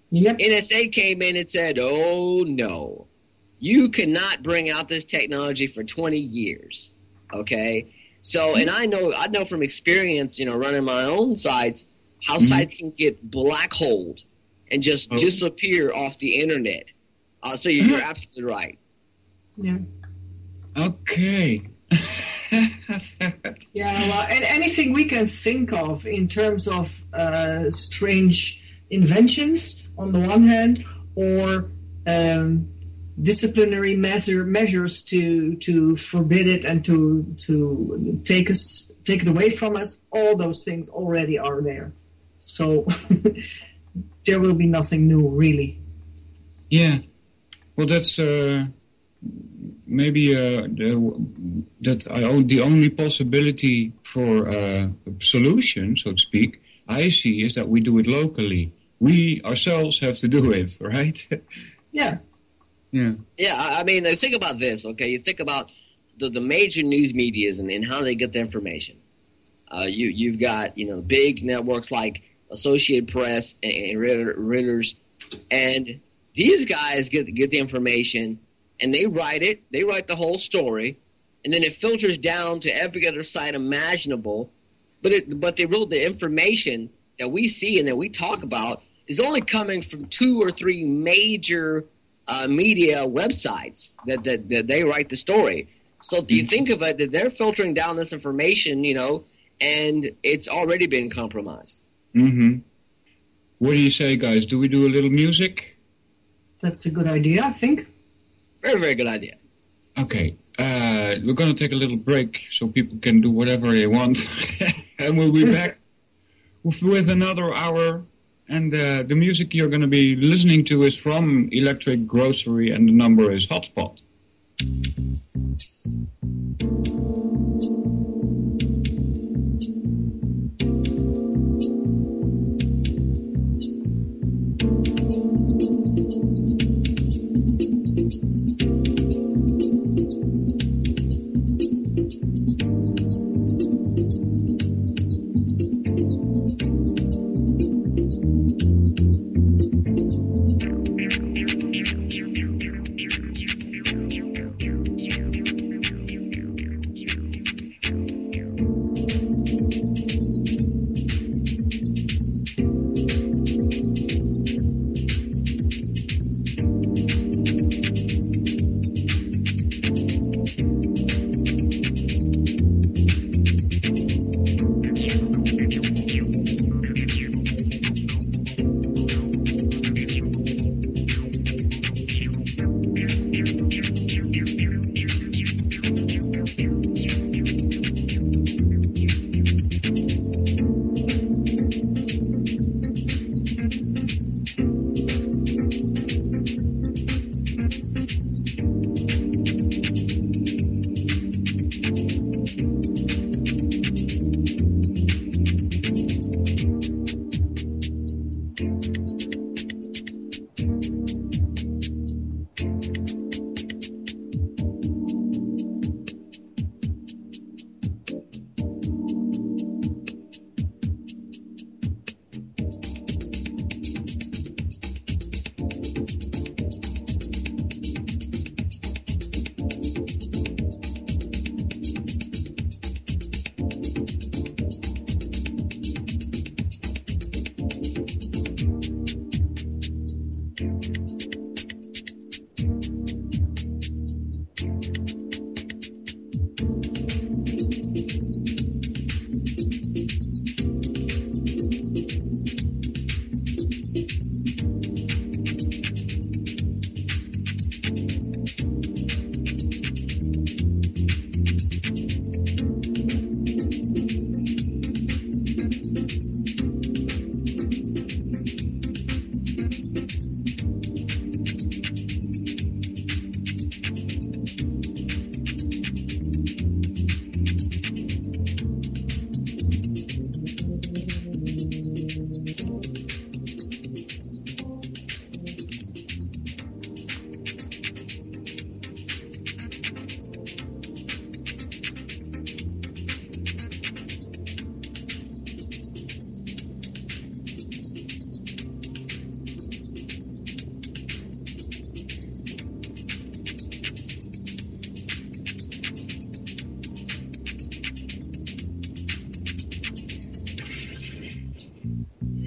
Yep. NSA came in and said, oh, no, you cannot bring out this technology for 20 years, okay? So, and I know from experience, running my own sites, how sites can get black holed and just disappear off the internet. So you're absolutely right. Yeah. Okay. Yeah, well, and anything we can think of in terms of strange inventions on the one hand, or disciplinary measures to forbid it and to take it away from us, all those things already are there. So there will be nothing new, really. Yeah. Well, that's maybe the only possibility for a solution, so to speak, I see, is that we do it locally. We ourselves have to do it, right? Yeah. Yeah. Yeah, I mean, think about this, okay? You think about the major news medias and how they get their information. You've got, big networks like Associated Press and Reuters, and these guys get the information, and they write it. They write the whole story, and then it filters down to every other site imaginable. But the information that we see and that we talk about is only coming from 2 or 3 major media websites that they write the story. So you think of it, that they're filtering down this information, and it's already been compromised. Mm-hmm. What do you say, guys? Do we do a little music? That's a good idea, I think. Very, very good idea. Okay. We're going to take a little break so people can do whatever they want. And we'll be back with another hour. And the music you're going to be listening to is from Electric Grocery, and the number is Hotspot.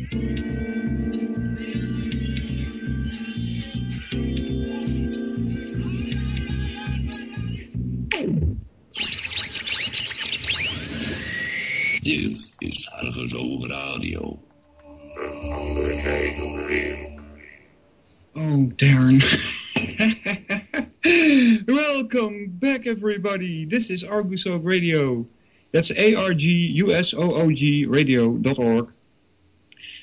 Dit is Argezoog Radio. Een andere kijk op de wereld. Oh, darn. Welcome back, everybody. This is Argusoog Radio. That's ARGUSOOG radio.org.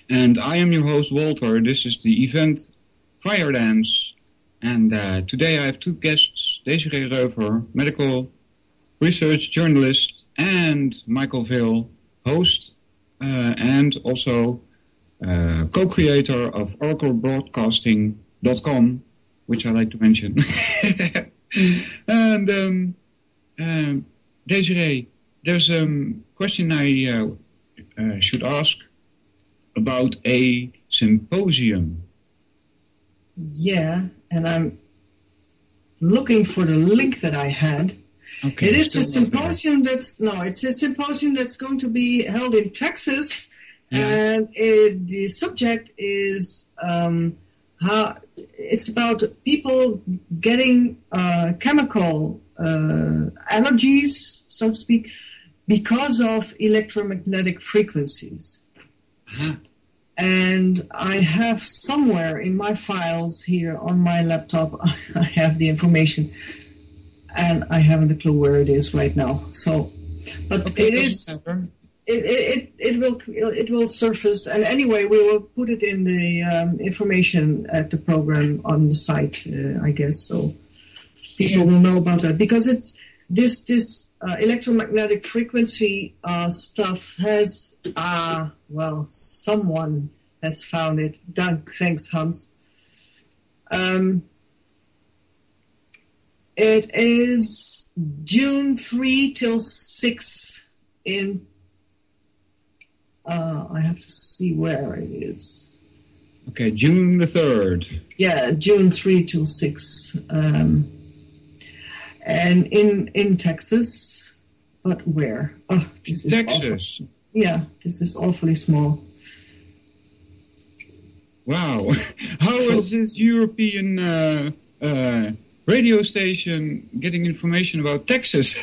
And I am your host, Walter. This is the event Fire Dance. And today I have two guests, Desiree Reuver, medical research journalist, and Michael Vail, host, and also co-creator of oraclebroadcasting.com, which I like to mention. And Desiree, there's a question I should ask about a symposium. Yeah, and I'm looking for the link that I had. Okay, it is a symposium it's a symposium that's going to be held in Texas, and the subject is how it's about people getting chemical allergies, so to speak, because of electromagnetic frequencies. Uh-huh. And I have somewhere in my files here on my laptop, I have the information. And I haven't a clue where it is right now. So, but okay, it is. It will surface. And anyway, we will put it in the information at the program on the site, I guess. So people will know about that, because it's this electromagnetic frequency stuff has someone has found it. Thanks, Hans. It is June 3 till 6 in, I have to see where it is. Okay, June the 3rd. Yeah, June 3 till 6. And in Texas, but where? Oh, this is Texas. Awful. Yeah, this is awfully small. Wow. How is this European radio station getting information about Texas?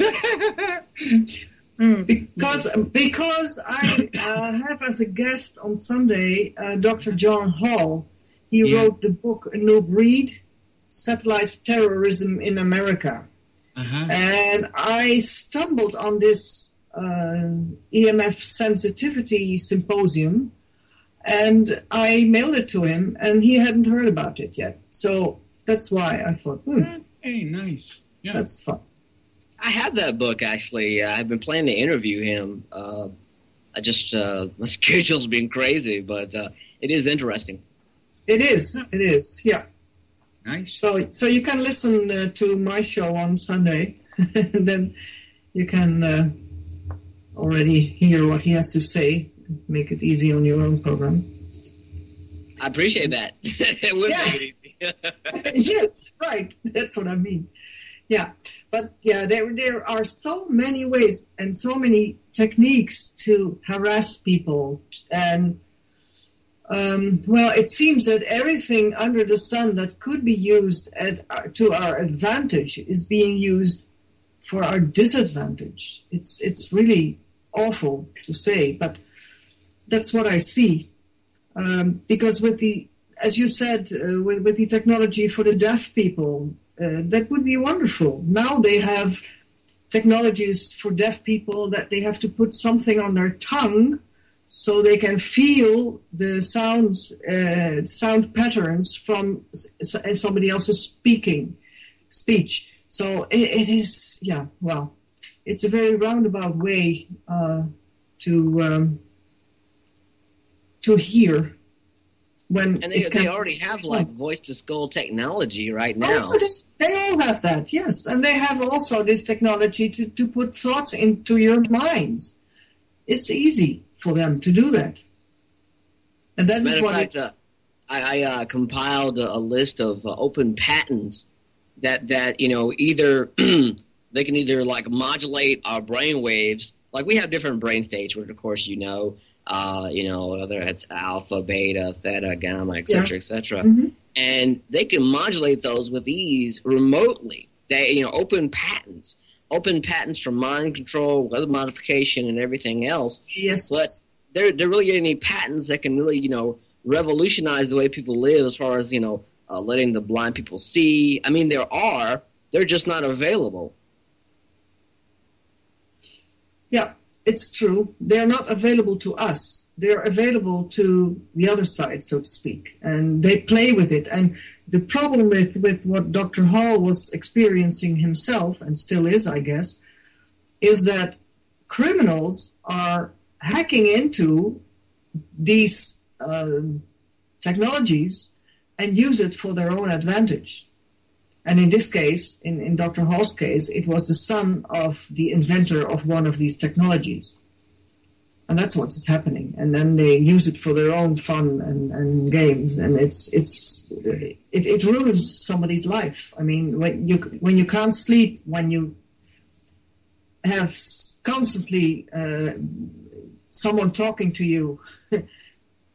Because I have as a guest on Sunday Dr. John Hall. He wrote the book A New Breed, Satellite Terrorism in America. Uh-huh. And I stumbled on this EMF sensitivity symposium, and I mailed it to him, and he hadn't heard about it yet. So that's why I thought, hey, nice. Yeah. That's fun. I have that book, actually. I've been planning to interview him. I just, my schedule's been crazy, but it is interesting. It is, yeah. Nice. So you can listen to my show on Sunday, and then you can already hear what he has to say, make it easy on your own program. I appreciate that. It would make it easy. Yes, right. That's what I mean. Yeah, but yeah, there are so many ways and so many techniques to harass people, and it seems that everything under the sun that could be used to our advantage is being used for our disadvantage. It's really awful to say, but that's what I see. Because with the, as you said, with the technology for the deaf people, that would be wonderful. Now they have technologies for deaf people that they have to put something on their tongue so they can feel the sound patterns from somebody else's speech. So it is, it's a very roundabout way to hear. And they already have like voice-to-skull technology right now. Oh, they all have that, yes. And they have also this technology to put thoughts into your minds. It's easy for them to do that. And that is what I compiled a list of open patents that either they can either like modulate our brain waves. Like we have different brain states, which of course you know. whether it's alpha, beta, theta, gamma, etc., etc. Mm-hmm. And they can modulate those with ease remotely. They, open patents for mind control, weather modification, and everything else. Yes. But there really ain't any patents that can really, revolutionize the way people live as far as, letting the blind people see. I mean, they're just not available. Yeah, it's true. They're not available to us. They're available to the other side, so to speak, and they play with it. And the problem with what Dr. Hall was experiencing himself, and still is, I guess, is that criminals are hacking into these technologies and use it for their own advantage. And in this case, in Dr. Hall's case, it was the son of the inventor of one of these technologies. And that's what is happening. And then they use it for their own fun and games. And it ruins somebody's life. I mean, when you can't sleep, when you have constantly someone talking to you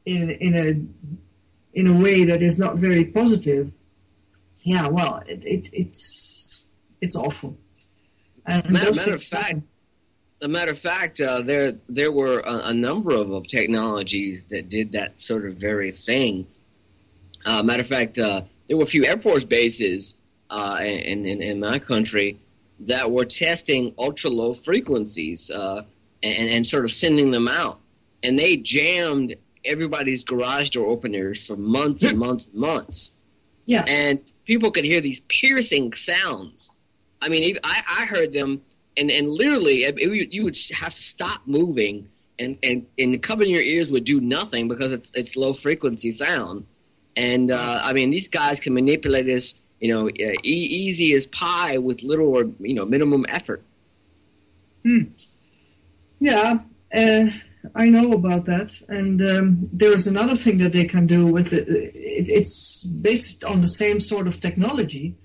in a way that is not very positive, yeah, well, it's awful. And matter of fact, there were a number of technologies that did that sort of very thing. Matter of fact, there were a few Air Force bases in my country that were testing ultra low frequencies and sort of sending them out, and they jammed everybody's garage door openers for months and months and months. Yeah, and people could hear these piercing sounds. I mean, I heard them. And literally, you would have to stop moving, and covering your ears would do nothing because it's low frequency sound. And I mean, these guys can manipulate this, easy as pie with little or minimum effort. Yeah, I know about that. And there's another thing that they can do with it. It's based on the same sort of technology.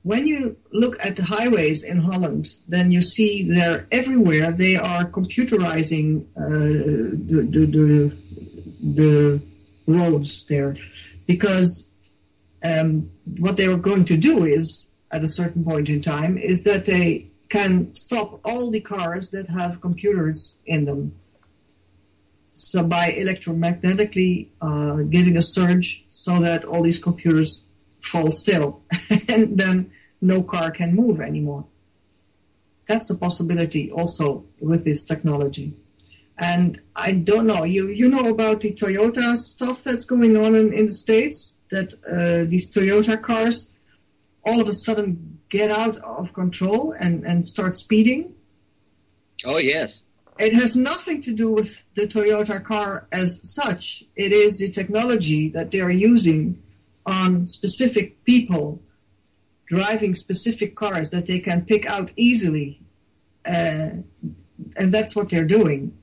When you look at the highways in Holland, then you see they're everywhere. They are computerizing the roads there, because what they are going to do is, at a certain point in time, is that they can stop all the cars that have computers in them. So by electromagnetically getting a surge so that all these computers fall still, and then no car can move anymore. That's a possibility also with this technology. And I don't know, you know about the Toyota stuff that's going on in the States, that these Toyota cars all of a sudden get out of control and start speeding? Oh, yes. It has nothing to do with the Toyota car as such. It is the technology that they are using on specific people driving specific cars that they can pick out easily, and that's what they're doing.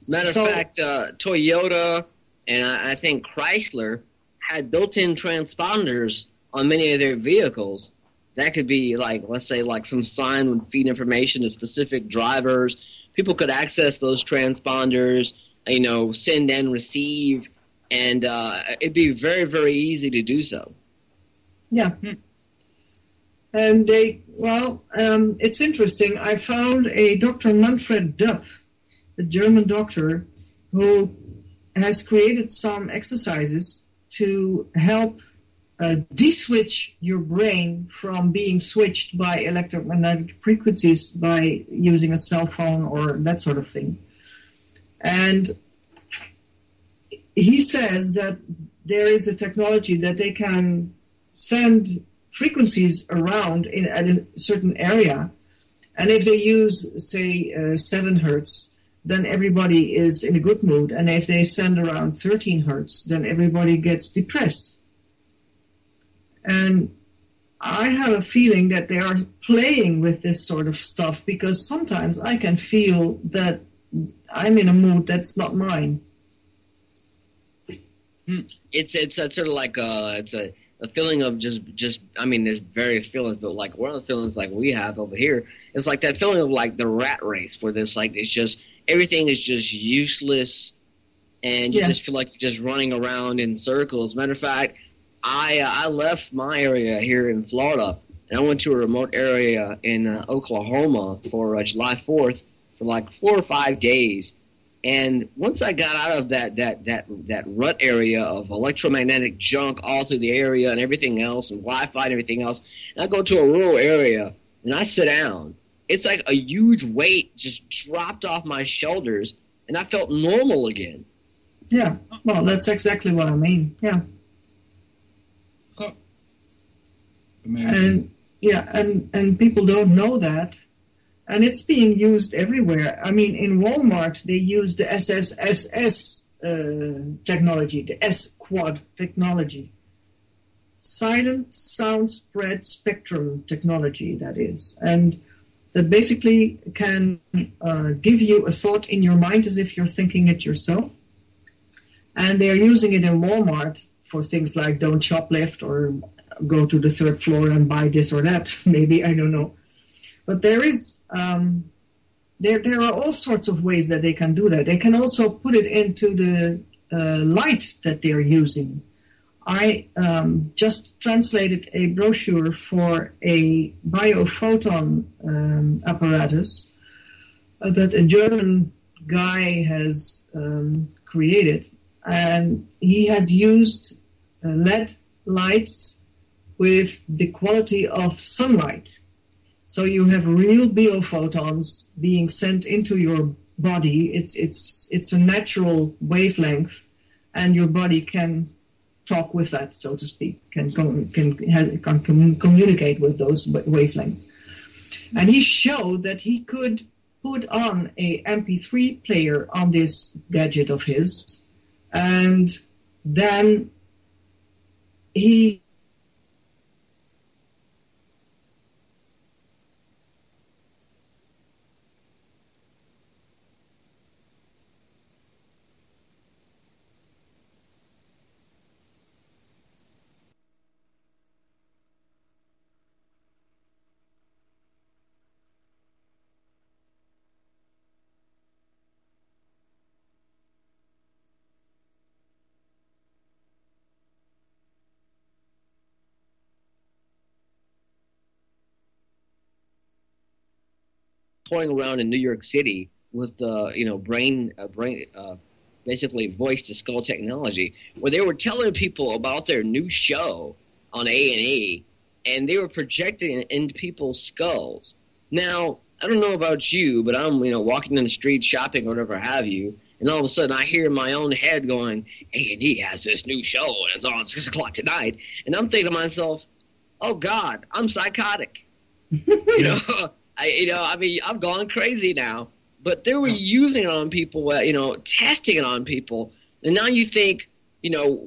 Matter of fact, Toyota and I think Chrysler had built-in transponders on many of their vehicles. That could be like, let's say, like some sign would feed information to specific drivers. People could access those transponders, send and receive. And it'd be very, very easy to do so. Yeah. And it's interesting. I found a Dr. Manfred Dupp, a German doctor, who has created some exercises to help de-switch your brain from being switched by electromagnetic frequencies by using a cell phone or that sort of thing. And he says that there is a technology that they can send frequencies around at a certain area. And if they use, say, 7 hertz, then everybody is in a good mood. And if they send around 13 hertz, then everybody gets depressed. And I have a feeling that they are playing with this sort of stuff, because sometimes I can feel that I'm in a mood that's not mine. It's sort of like it's a feeling of just I mean, there's various feelings, but like one of the feelings like we have over here is like that feeling of like the rat race, where there's like it's everything is just useless, and you just feel like you're just running around in circles. Matter of fact, I left my area here in Florida, and I went to a remote area in Oklahoma for July 4th for like 4 or 5 days. And once I got out of that rut area of electromagnetic junk all through the area and everything else, and Wi-Fi and everything else, and I go to a rural area and I sit down, it's like a huge weight just dropped off my shoulders, and I felt normal again. Yeah, well, that's exactly what I mean. Yeah. Oh. Amazing. And people don't know that. And it's being used everywhere. I mean, in Walmart, they use the SSSS technology, the S-Quad technology. Silent Sound Spread Spectrum technology, that is. And that basically can give you a thought in your mind as if you're thinking it yourself. And they're using it in Walmart for things like don't shoplift or go to the 3rd floor and buy this or that. Maybe, I don't know. But there is, there are all sorts of ways that they can do that. They can also put it into the light that they're using. I just translated a brochure for a biophoton apparatus that a German guy has created. And he has used LED lights with the quality of sunlight. So you have real biophotons being sent into your body. It's a natural wavelength, and your body can talk with that, so to speak, can communicate with those wavelengths. And he showed that he could put on a MP3 player on this gadget of his, and then he touring around in New York City with the basically voice to skull technology, where they were telling people about their new show on A&E, and they were projecting it into people's skulls. Now, I don't know about you, but I'm walking in the street shopping or whatever have you, and all of a sudden I hear in my own head going, A&E has this new show and it's on 6 o'clock tonight, and I'm thinking to myself, oh God, I'm psychotic. I've gone crazy now. But they were using it on people, testing it on people. And now you think,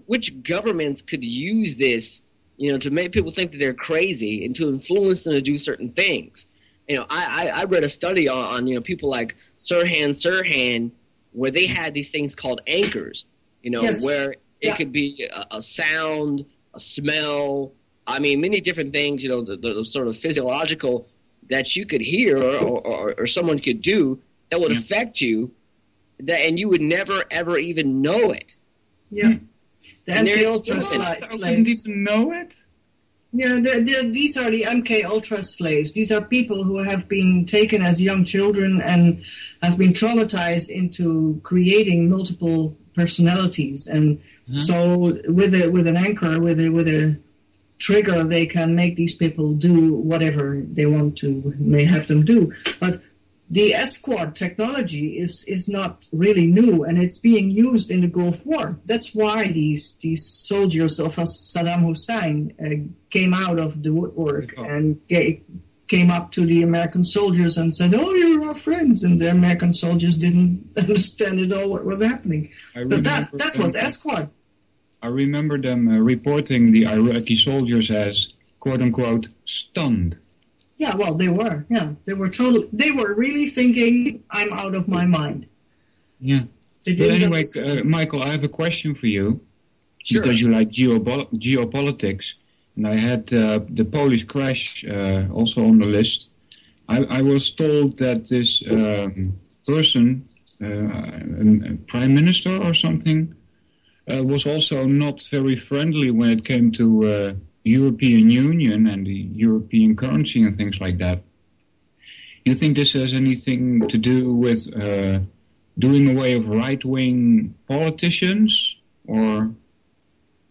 which governments could use this, to make people think that they're crazy and to influence them to do certain things. I read a study on people like Sirhan, where they had these things called anchors, where it could be a sound, a smell, many different things, the sort of physiological that you could hear or someone could do that would affect you, and you would never ever even know it. Yeah, the MK Ultra slaves. I didn't even know it. Yeah, these are the MK Ultra slaves. These are people who have been taken as young children and have been traumatized into creating multiple personalities, and so with an anchor, with a trigger, they can make these people do whatever they want to, may have them do. But the S-Quad technology is not really new, and it's being used in the Gulf War. That's why these soldiers of Saddam Hussein came out of the woodwork and came up to the American soldiers and said, "Oh, you're our friends," and the American soldiers didn't understand at all what was happening. But that was S-Quad. I remember them reporting the Iraqi soldiers as "quote-unquote" stunned. Yeah, well, they were. Yeah, they were really thinking, "I'm out of my mind." Yeah. But anyway, Michael, I have a question for you. Sure. Because you like geopolitics, and I had the Polish crash also on the list. I was told that this person prime minister or something, was also not very friendly when it came to European Union and the European currency and things like that. You think this has anything to do with doing away of right-wing politicians, or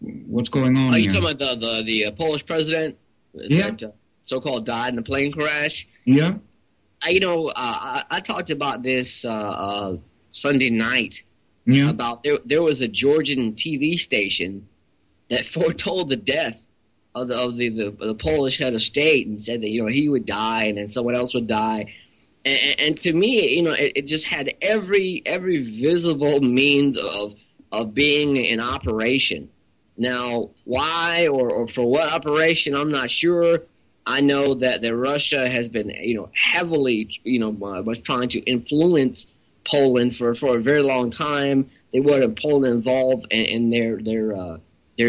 what's going on Are you here? talking about the Polish president that so-called died in a plane crash? Yeah. I talked about this Sunday night. Yeah. About there was a Georgian TV station that foretold the death of the Polish head of state and said that he would die and then someone else would die, and to me it just had every visible means of being in operation. Now why or for what operation I'm not sure. I know that Russia has been heavily was trying to influence Poland for a very long time. They wanted Poland involved in their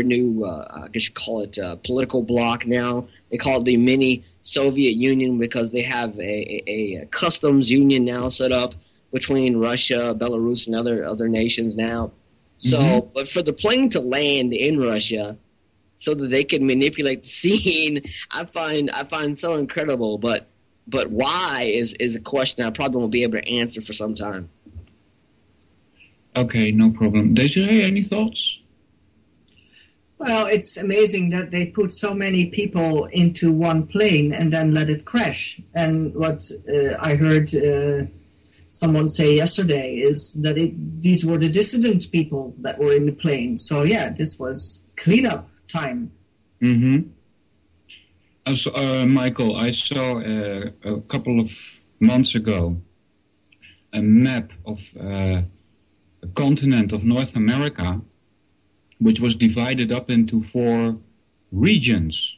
new, I guess you call it political bloc now. They call it the mini Soviet Union because they have a customs union now set up between Russia, Belarus, and other nations now. So, but for the plane to land in Russia so that they can manipulate the scene, I find so incredible. But why is a question I probably won't be able to answer for some time. Okay, no problem. Desiree, any thoughts? Well, it's amazing that they put so many people into one plane and then let it crash. And what I heard someone say yesterday is that these were the dissident people that were in the plane. So, yeah, this was cleanup time. Mm-hmm. Michael, I saw a couple of months ago a map of a continent of North America, which was divided up into 4 regions.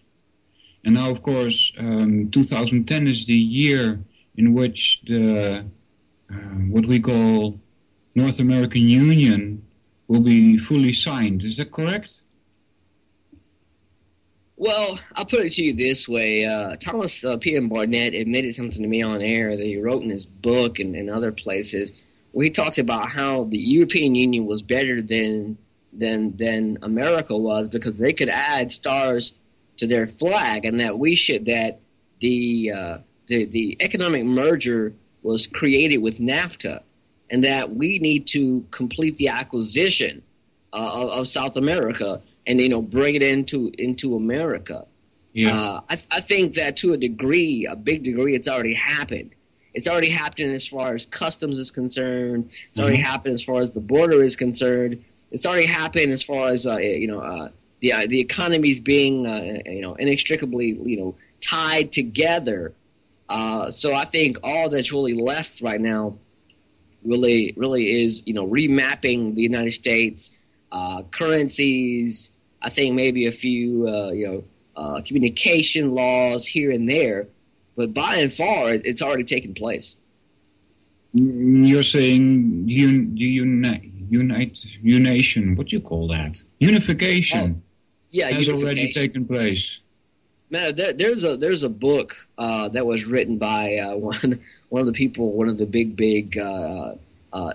And now, of course, 2010 is the year in which the what we call North American Union will be fully signed. Is that correct? Well, I'll put it to you this way. Thomas P. Barnett admitted something to me on air that he wrote in his book and other places where he talks about how the European Union was better than America was because they could add stars to their flag, and that the economic merger was created with NAFTA, and that we need to complete the acquisition of South America and bring it into America. Yeah. I think that to a big degree, it's already happened. It's already happened as far as customs is concerned. It's already happened as far as the border is concerned. It's already happened as far as the economies being inextricably tied together. So I think all that's really left right now really is remapping the United States currencies. I think maybe a few communication laws here and there, but by and far it's already taken place. You're saying unation, what do you call that? Unification. Has already taken place. Man, there's a book that was written by one of the people, one of the big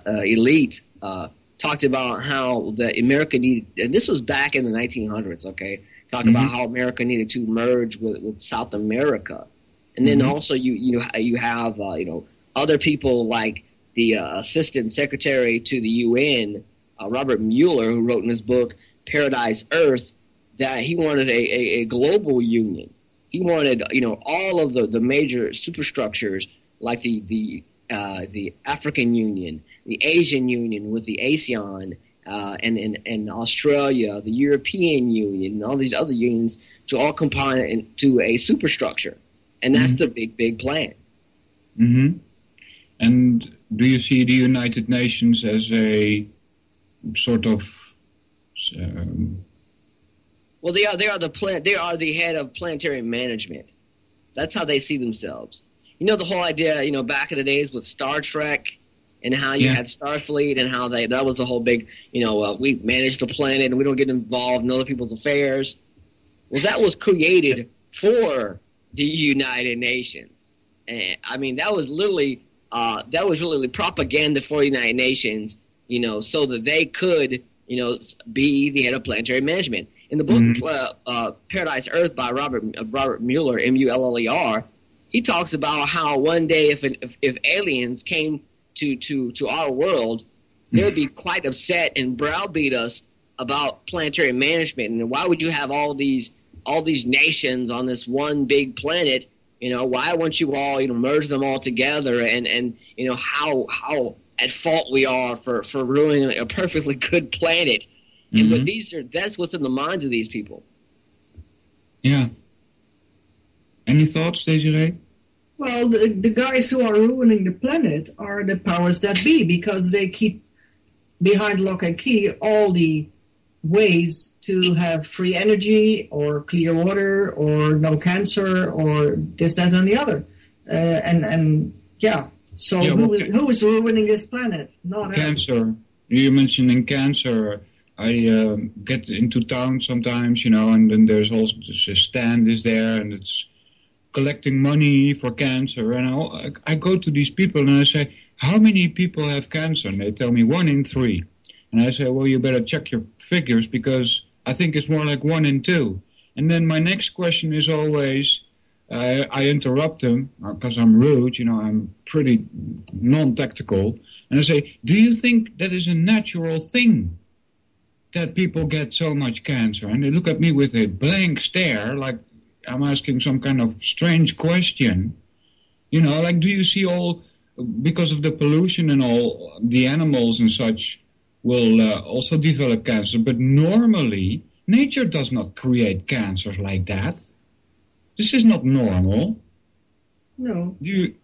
elite, talked about how the America needed, and this was back in the 1900s. Okay, talk about how America needed to merge with South America, and then also you have other people like the Assistant Secretary to the UN, Robert Mueller, who wrote in his book Paradise Earth that he wanted a global union. He wanted all of the major superstructures like the African Union, the Asian Union with the ASEAN, and Australia, the European Union, and all these other unions to all combine into a superstructure, and that's the big plan. Mm-hmm. And do you see the United Nations as a sort of? Well, they are the head of planetary management. That's how they see themselves. The whole idea, back in the days with Star Trek and how you had Starfleet and how that was the whole big, we manage the planet and we don't get involved in other people's affairs. Well, that was created for the United Nations. And, I mean, that was literally that was really propaganda for the United Nations, so that they could, be the head of planetary management. In the book Paradise Earth by Robert Mueller, Muller, he talks about how one day if aliens came to our world, they would be quite upset and browbeat us about planetary management. And why would you have all these nations on this one big planet? Why won't you all merge them all together? And how at fault we are for ruining a perfectly good planet. And but that's what's in the minds of these people. Yeah. Any thoughts, Desiree? Well, the guys who are ruining the planet are the powers that be, because they keep behind lock and key all the ways to have free energy or clear water or no cancer or this, that, and the other. So who is ruining this planet? Not cancer. us. You're mentioning cancer. I get into town sometimes, and then there's also a stand is there, and it's collecting money for cancer. And I go to these people and I say, how many people have cancer? And they tell me 1 in 3. And I say, well, you better check your figures, because I think it's more like 1 in 2. And then my next question is always, I interrupt them because I'm rude, I'm pretty non-tactical. And I say, do you think that is a natural thing that people get so much cancer? And they look at me with a blank stare, like I'm asking some kind of strange question. Like, do you see all, because of the pollution and all, the animals and such will also develop cancer. But normally, nature does not create cancer like that. This is not normal. No. Do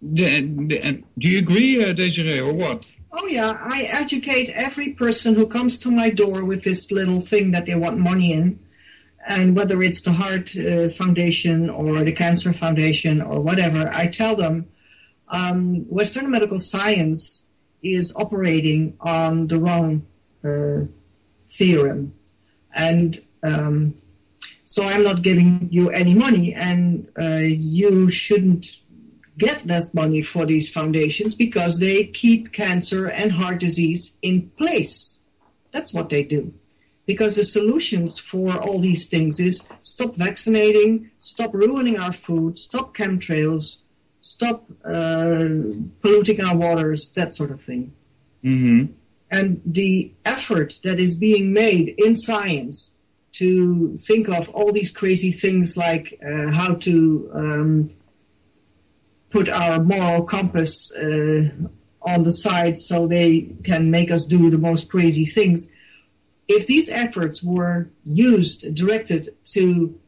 you agree, Desiree, or what? Oh, yeah. I educate every person who comes to my door with this little thing that they want money in. And whether it's the Heart Foundation or the Cancer Foundation or whatever, I tell them Western medical science is operating on the wrong theorem. And so I'm not giving you any money, and you shouldn't get that money for these foundations because they keep cancer and heart disease in place. That's what they do. Because the solutions for all these things is stop vaccinating, stop ruining our food, stop chemtrails, stop polluting our waters, that sort of thing. Mm-hmm. And the effort that is being made in science to think of all these crazy things like how to put our moral compass on the side so they can make us do the most crazy things. If these efforts were directed to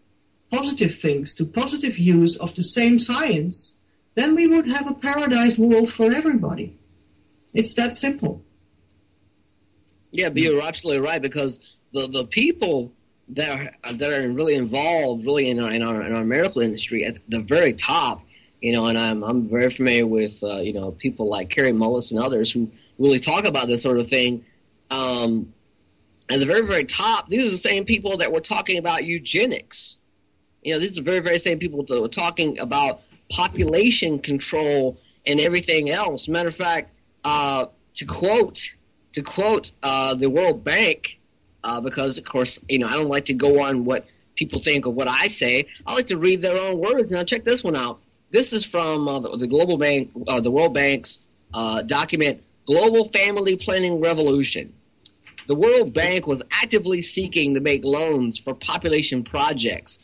positive things, to positive use of the same science, then we would have a paradise world for everybody. It's that simple. Yeah, but you're absolutely right, because the people that are really involved, really in our medical industry at the very top, and I'm very familiar with people like Carrie Mullis and others who really talk about this sort of thing. At the very, very top, these are the same people that were talking about eugenics. These are the very, very same people that were talking about population control and everything else. Matter of fact, to quote the World Bank, because of course, I don't like to go on what people think of what I say. I like to read their own words. Now check this one out. This is from the Global Bank, the World Bank's document, Global Family Planning Revolution. The World Bank was actively seeking to make loans for population projects.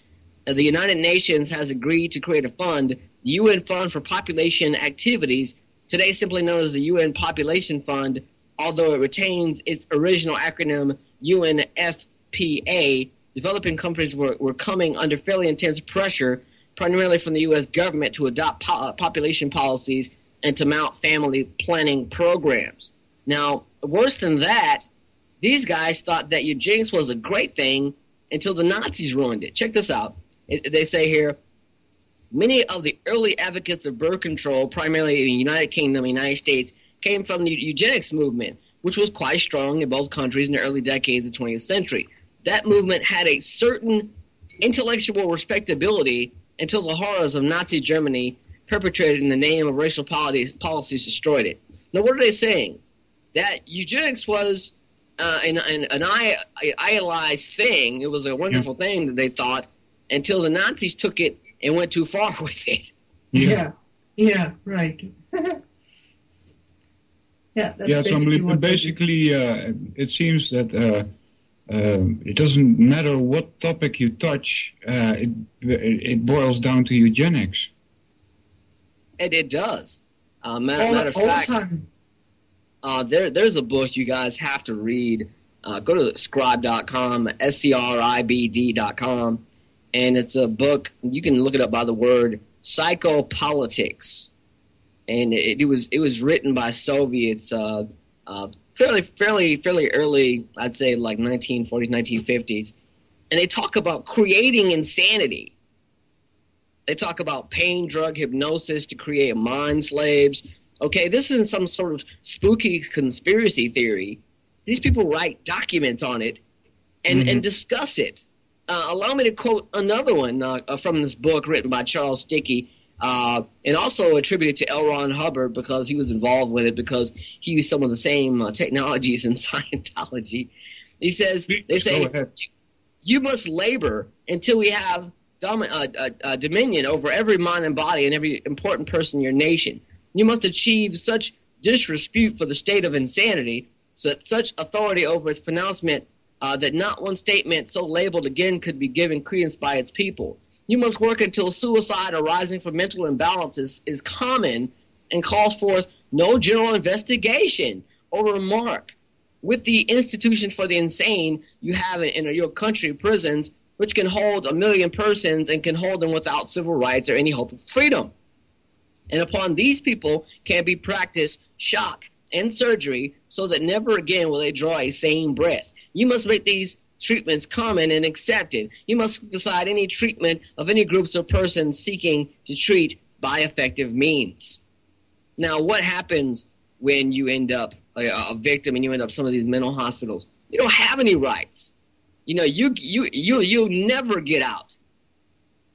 The United Nations has agreed to create a fund, the UN Fund for Population Activities, today simply known as the UN Population Fund, although it retains its original acronym UNFPA. Developing countries were coming under fairly intense pressure, primarily from the U.S. government, to adopt population policies and to mount family planning programs. Now, worse than that, these guys thought that eugenics was a great thing until the Nazis ruined it. Check this out. They say here, many of the early advocates of birth control, primarily in the United Kingdom, United States, came from the eugenics movement, which was quite strong in both countries in the early decades of the 20th century. That movement had a certain intellectual respectability until the horrors of Nazi Germany perpetrated in the name of racial policies destroyed it. Now, what are they saying? That eugenics was an idealized thing. It was a wonderful thing that they thought until the Nazis took it and went too far with it. Yeah, right. That's basically it seems that it doesn't matter what topic you touch, it boils down to eugenics. It does. Matter of fact, there's a book you guys have to read. Go to scribe.com, SCRIBD.com, and it's a book. You can look it up by the word psychopolitics, and it was written by Soviets fairly early. I'd say like 1940s, 1950s, and they talk about creating insanity. They talk about pain drug hypnosis to create mind slaves. Okay, this isn't some sort of spooky conspiracy theory. These people write documents on it and discuss it. Allow me to quote another one from this book written by Charles Stickey and also attributed to L. Ron Hubbard because he was involved with it because he used some of the same technologies in Scientology. They say, you must labor until we have dominion over every mind and body and every important person in your nation. You must achieve such disrepute for the state of insanity, such authority over its pronouncement that not one statement so labeled again could be given credence by its people. You must work until suicide arising from mental imbalances is common and calls forth no general investigation or remark. With the institution for the insane you have in your country prisons, which can hold 1 million persons and can hold them without civil rights or any hope of freedom. And upon these people can be practiced shock and surgery so that never again will they draw a sane breath. You must make these treatments common and accepted. You must decide any treatment of any groups or persons seeking to treat by effective means. Now, what happens when you end up a victim and you end up some of these mental hospitals? You don't have any rights. You know, you'll never get out.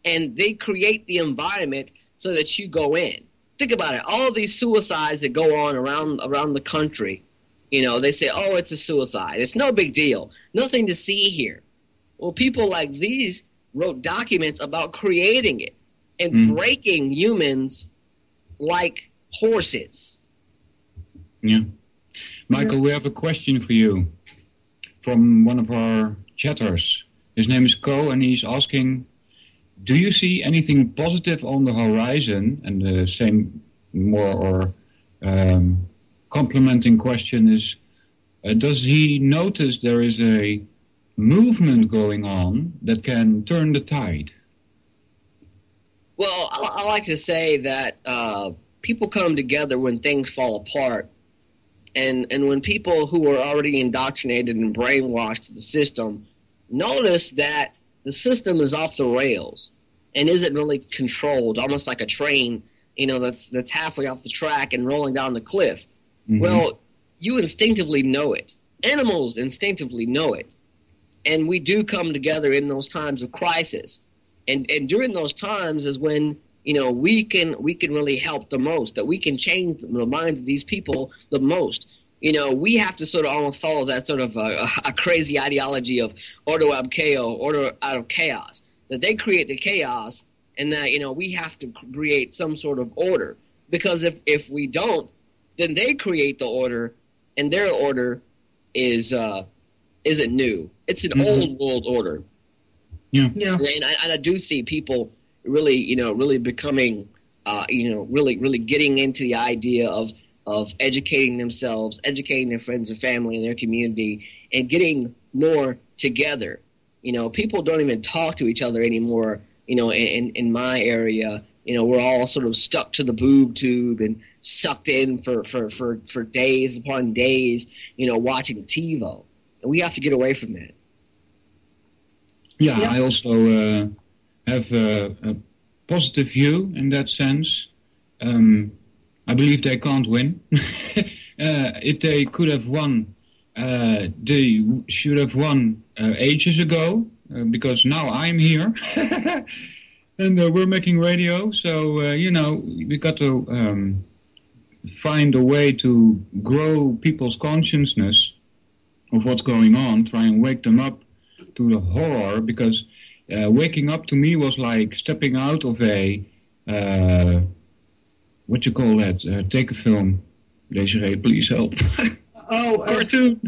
And they create the environment so that you go in. Think about it. All of these suicides that go on around the country, you know, they say, oh, it's a suicide. It's no big deal. Nothing to see here. Well, people like these wrote documents about creating it and breaking humans like horses. Yeah. Michael, we have a question for you from one of our chatters. His name is Ko, and he's asking, do you see anything positive on the horizon? And the same more or complementing question is, does he notice there is a movement going on that can turn the tide? Well, I like to say that people come together when things fall apart. And when people who are already indoctrinated and brainwashed to the system notice that the system is off the rails and isn't really controlled, almost like a train, you know, that's halfway off the track and rolling down the cliff. Mm-hmm. Well, you instinctively know it. Animals instinctively know it. And we do come together in those times of crisis. And during those times is when, you know, we can really help the most, that we can change the minds of these people the most. You know, we have to sort of almost follow that sort of a crazy ideology of ordo ab chaos, order out of chaos, that they create the chaos and that, you know, we have to create some sort of order. Because if we don't, then they create the order, and their order isn't new. It's an old world order. Yeah. And I do see people really, you know, really becoming, you know, really getting into the idea of educating themselves, educating their friends and family and their community, and getting more together. You know, people don't even talk to each other anymore. You know, in my area, you know, we're all sort of stuck to the boob tube and sucked in for days upon days, you know, watching TiVo. And we have to get away from that. Yeah, I also have a positive view in that sense. I believe they can't win. If they could have won, they should have won ages ago, because now I'm here. And we're making radio, so, we got to find a way to grow people's consciousness of what's going on, try and wake them up to the horror, because waking up to me was like stepping out of a, what you call that, take a film, Desiree, please help. Cartoon.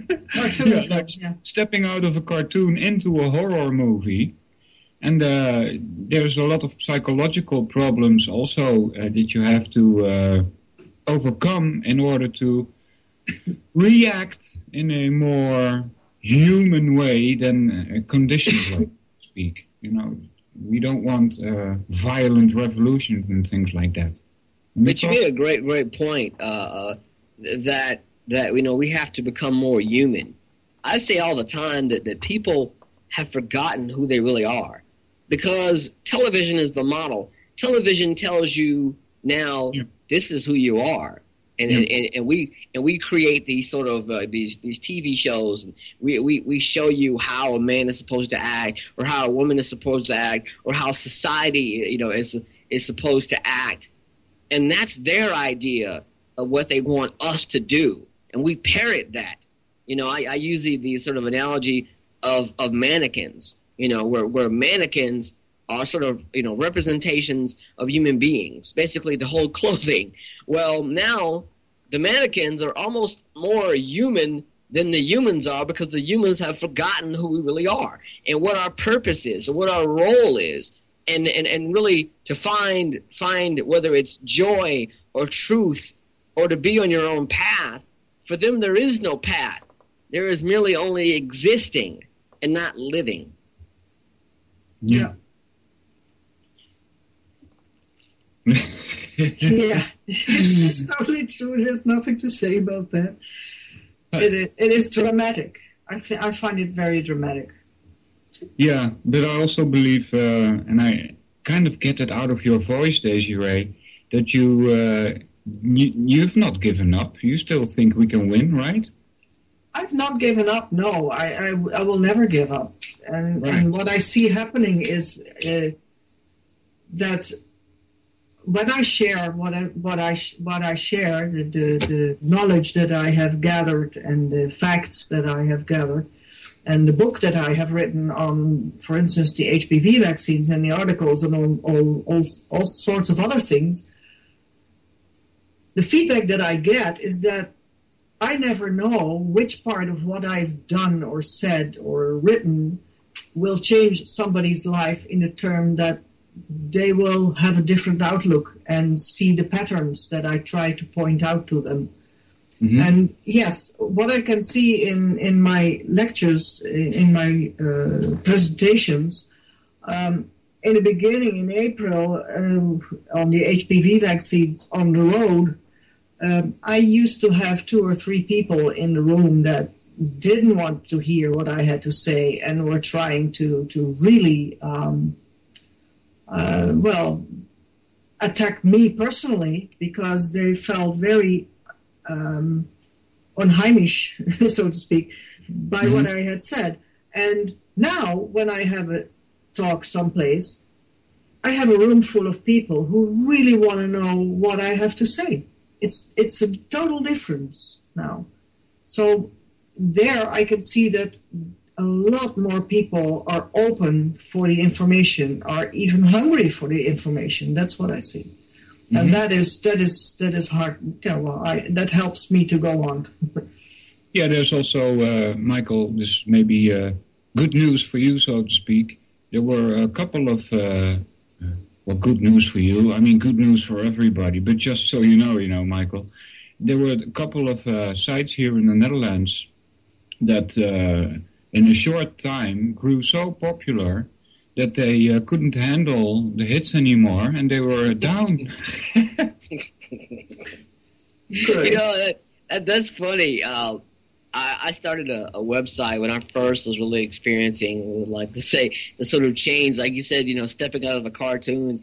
Stepping out of a cartoon into a horror movie. And there's a lot of psychological problems also that you have to overcome in order to react in a more human way than a conditioned way, so to speak. We don't want violent revolutions and things like that. But you made a great point that we have to become more human. I say all the time that people have forgotten who they really are, because television is the model. Television tells you now this is who you are, and we create these sort of these TV shows. And we show you how a man is supposed to act, or how a woman is supposed to act, or how society is supposed to act, and that's their idea of what they want us to do, and we parrot that. I use the sort of analogy of mannequins. Where mannequins are sort of, representations of human beings, basically the whole clothing. Well, now the mannequins are almost more human than the humans are, because the humans have forgotten who we really are and what our purpose is and what our role is. And really to find whether it's joy or truth or to be on your own path. For them, there is no path. There is merely only existing and not living. Yeah. Yeah, it's totally true. There's nothing to say about that. It is dramatic. I find it very dramatic. Yeah, but I also believe, and I kind of get it out of your voice, Desiree, that you've not given up. You still think we can win, right? I've not given up. No, I will never give up. And what I see happening is that when I share what I share, the knowledge that I have gathered and the facts that I have gathered, and the book that I have written on, for instance, the HPV vaccines and the articles and all sorts of other things, the feedback that I get is that I never know which part of what I've done or said or written will change somebody's life in a term that they will have a different outlook and see the patterns that I try to point out to them. Mm-hmm. And yes, what I can see in my lectures, in my presentations, in the beginning, in April, on the HPV vaccines on the road, I used to have 2 or 3 people in the room that didn't want to hear what I had to say and were trying to really, attack me personally, because they felt very unheimisch, so to speak, by what I had said. And now, when I have a talk someplace, I have a room full of people who really want to know what I have to say. It's a total difference now. So there I can see that a lot more people are open for the information, are even hungry for the information. That's what I see. Mm-hmm. And that is hard. Yeah, well, that helps me to go on. Yeah, there's also, Michael, this may be good news for you, so to speak. There were a couple of, good news for you. I mean, good news for everybody. But just so you know, Michael, there were a couple of sites here in the Netherlands that in a short time grew so popular that they couldn't handle the hits anymore, and they were down. That's funny. I started a website when I first was really experiencing, like, to say, the sort of change, like you said, stepping out of a cartoon,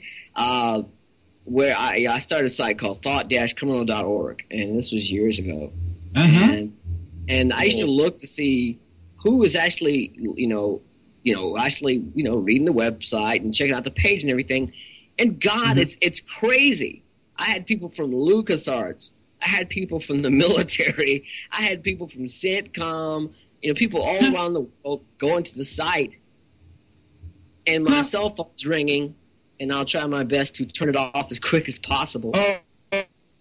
where I started a site called thought-criminal.org, and this was years ago. Uh-huh. And I used to look to see who was actually, actually, reading the website and checking out the page and everything. And God, it's crazy. I had people from LucasArts. I had people from the military. I had people from sitcom. People all around the world going to the site. And my cell phone's ringing, and I'll try my best to turn it off as quick as possible.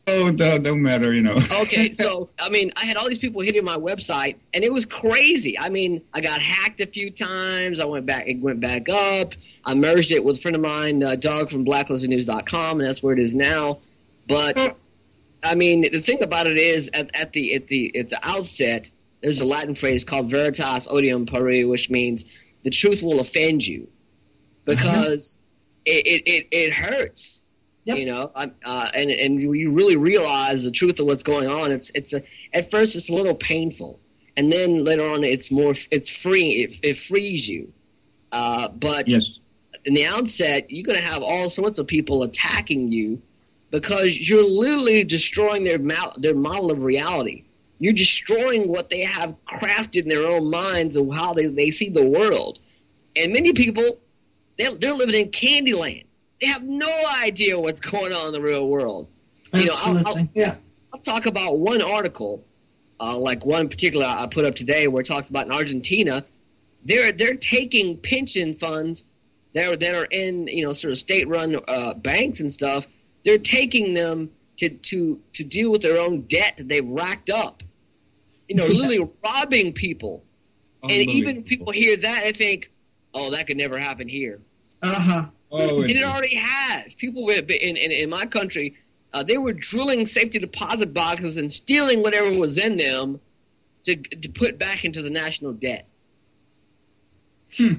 Oh, don't matter, Okay, so, I had all these people hitting my website, and it was crazy. I got hacked a few times. It went back up. I merged it with a friend of mine, Doug from BlackListenNews.com, and that's where it is now. But, the thing about it is, at the outset, there's a Latin phrase called veritas odium pari, which means the truth will offend you. Because it hurts. Yep. And you really realize the truth of what's going on. At first it's a little painful, and then later on it's free. It frees you. But yes, in the outset, you're going to have all sorts of people attacking you because you're literally destroying their model of reality. You're destroying what they have crafted in their own minds of how they see the world. And many people, they're living in Candyland. They have no idea what's going on in the real world. Absolutely. I'll talk about one article, like one particular I put up today, where it talks about in Argentina, they're taking pension funds that are in sort of state-run banks and stuff. They're taking them to deal with their own debt that they've racked up. Literally robbing people. And even people hear that and think, "Oh, that could never happen here." Oh, and it already has. People in my country, they were drilling safety deposit boxes and stealing whatever was in them to put back into the national debt.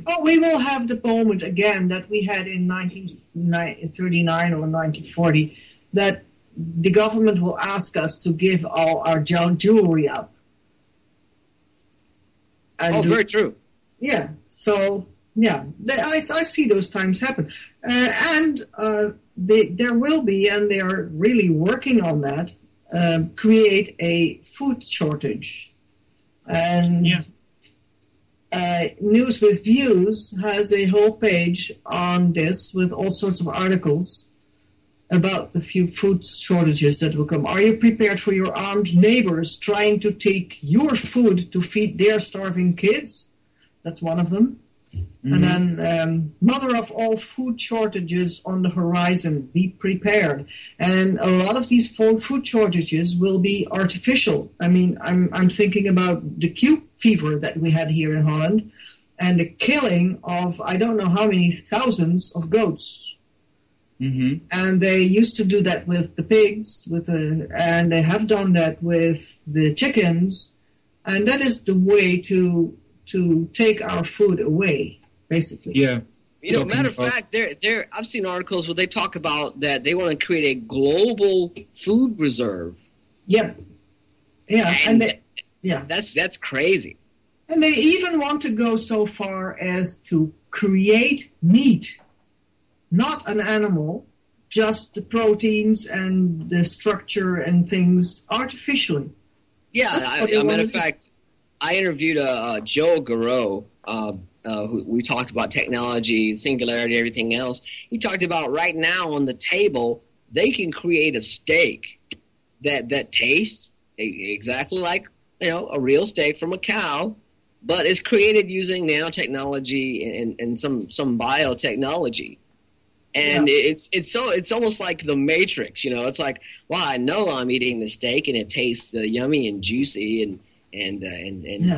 Oh, we will have the moment again that we had in 1939 or 1940, that the government will ask us to give all our jewelry up. And very true. Yeah, so... Yeah, I see those times happen. There will be, and they are really working on that, create a food shortage. And News with Views has a whole page on this with all sorts of articles about the few food shortages that will come. Are you prepared for your armed neighbors trying to take your food to feed their starving kids? That's one of them. And then mother of all food shortages on the horizon, be prepared. And a lot of these food shortages will be artificial. I'm thinking about the Q fever that we had here in Holland and the killing of I don't know how many thousands of goats. And they used to do that with the pigs, and they have done that with the chickens. And that is the way to take our food away, basically. Yeah. Matter of fact, I've seen articles where they talk about that they want to create a global food reserve. Yep. Yeah. That's crazy. And they even want to go so far as to create meat, not an animal, just the proteins and the structure and things artificially. Yeah, matter of fact, I interviewed Joe Garreau, who we talked about technology, singularity, everything else. He talked about right now on the table, they can create a steak that tastes exactly like a real steak from a cow, but it's created using nanotechnology and some biotechnology. And it's almost like the Matrix, It's like, well, I know I'm eating the steak and it tastes yummy and juicy and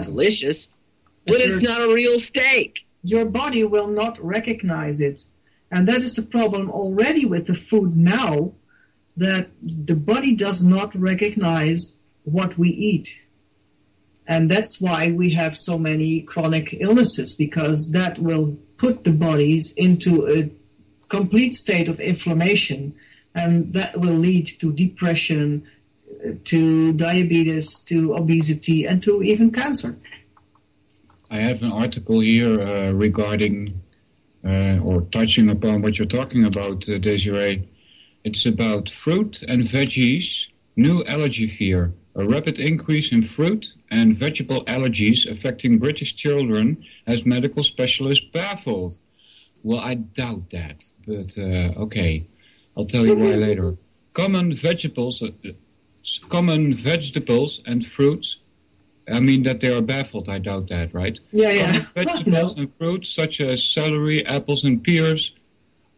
delicious, but it's not a real steak. Your body will not recognize it. And that is the problem already with the food now, that the body does not recognize what we eat. And that's why we have so many chronic illnesses, because that will put the bodies into a complete state of inflammation, and that will lead to depression, to diabetes, to obesity, and to even cancer. I have an article here regarding or touching upon what you're talking about, Desiree. It's about fruit and veggies, new allergy fear. A rapid increase in fruit and vegetable allergies affecting British children has medical specialists baffled. Well, I doubt that, but okay. I'll tell you why later. Common vegetables and fruits, I mean that they are baffled, I doubt that, right? Yeah. Common vegetables and fruits such as celery, apples, and pears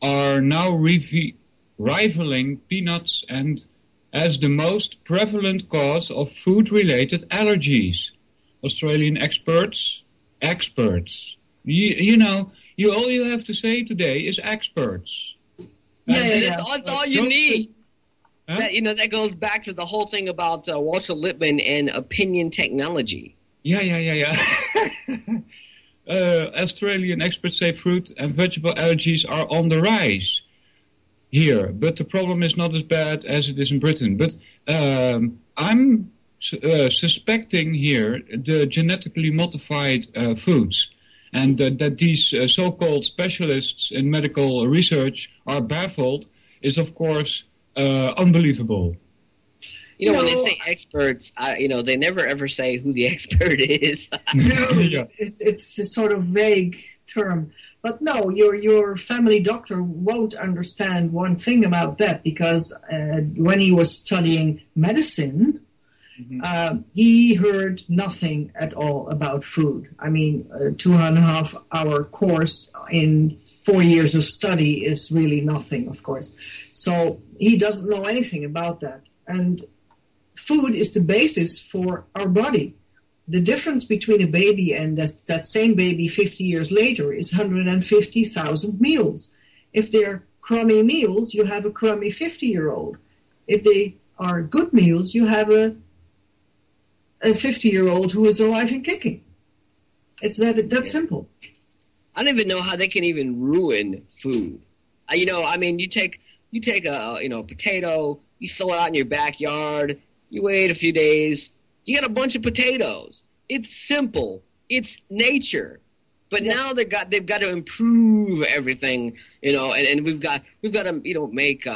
are now rivaling peanuts and as the most prevalent cause of food-related allergies. Australian experts, you know, all you have to say today is experts. That's all you need. Huh? That goes back to the whole thing about Walter Lippmann and opinion technology. Yeah. Australian experts say fruit and vegetable allergies are on the rise here, but the problem is not as bad as it is in Britain. But I'm suspecting here the genetically modified foods, and that these so-called specialists in medical research are baffled is, of course, unbelievable. When they say experts, they never ever say who the expert is. It's a sort of vague term. But no, your family doctor won't understand one thing about that, because when he was studying medicine, he heard nothing at all about food. I mean, a 2.5-hour course in 4 years of study is really nothing, of course. So he doesn't know anything about that. And food is the basis for our body. The difference between a baby and that same baby 50 years later is 150,000 meals. If they're crummy meals, you have a crummy 50-year-old. If they are good meals, you have a 50-year-old who is alive and kicking. It's that simple. I don't even know how they can even ruin food. You take a potato, you throw it out in your backyard, you wait a few days, you get a bunch of potatoes. It's simple. It's nature. But now they've got to improve everything, and we've got to make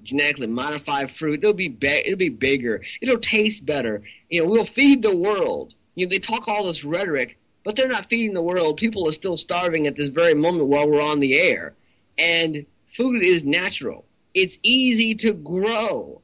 genetically modified fruit. It'll be bigger. It'll taste better. We'll feed the world. They talk all this rhetoric, but they're not feeding the world. People are still starving at this very moment while we're on the air. And food is natural. It's easy to grow.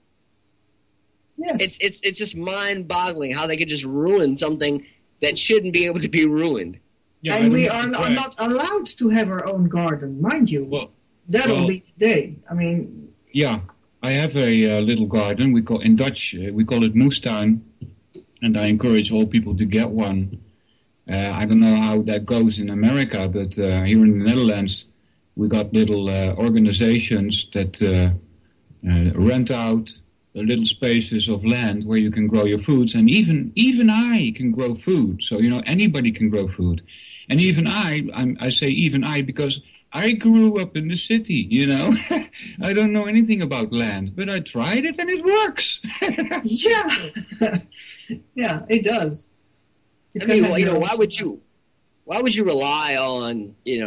Yes. It's just mind-boggling how they could just ruin something that shouldn't be able to be ruined. Yeah, and we are not allowed to have our own garden, mind you. That'll be the day. I mean... Yeah, I have a little garden. In Dutch, we call it moestuin. And I encourage all people to get one. I don't know how that goes in America, but here in the Netherlands, we got little organizations that rent out little spaces of land where you can grow your foods. And even I can grow food. So, anybody can grow food. And even I say even I because I grew up in the city, I don't know anything about land, but I tried it and it works. Yeah, it does. Why would you rely on, we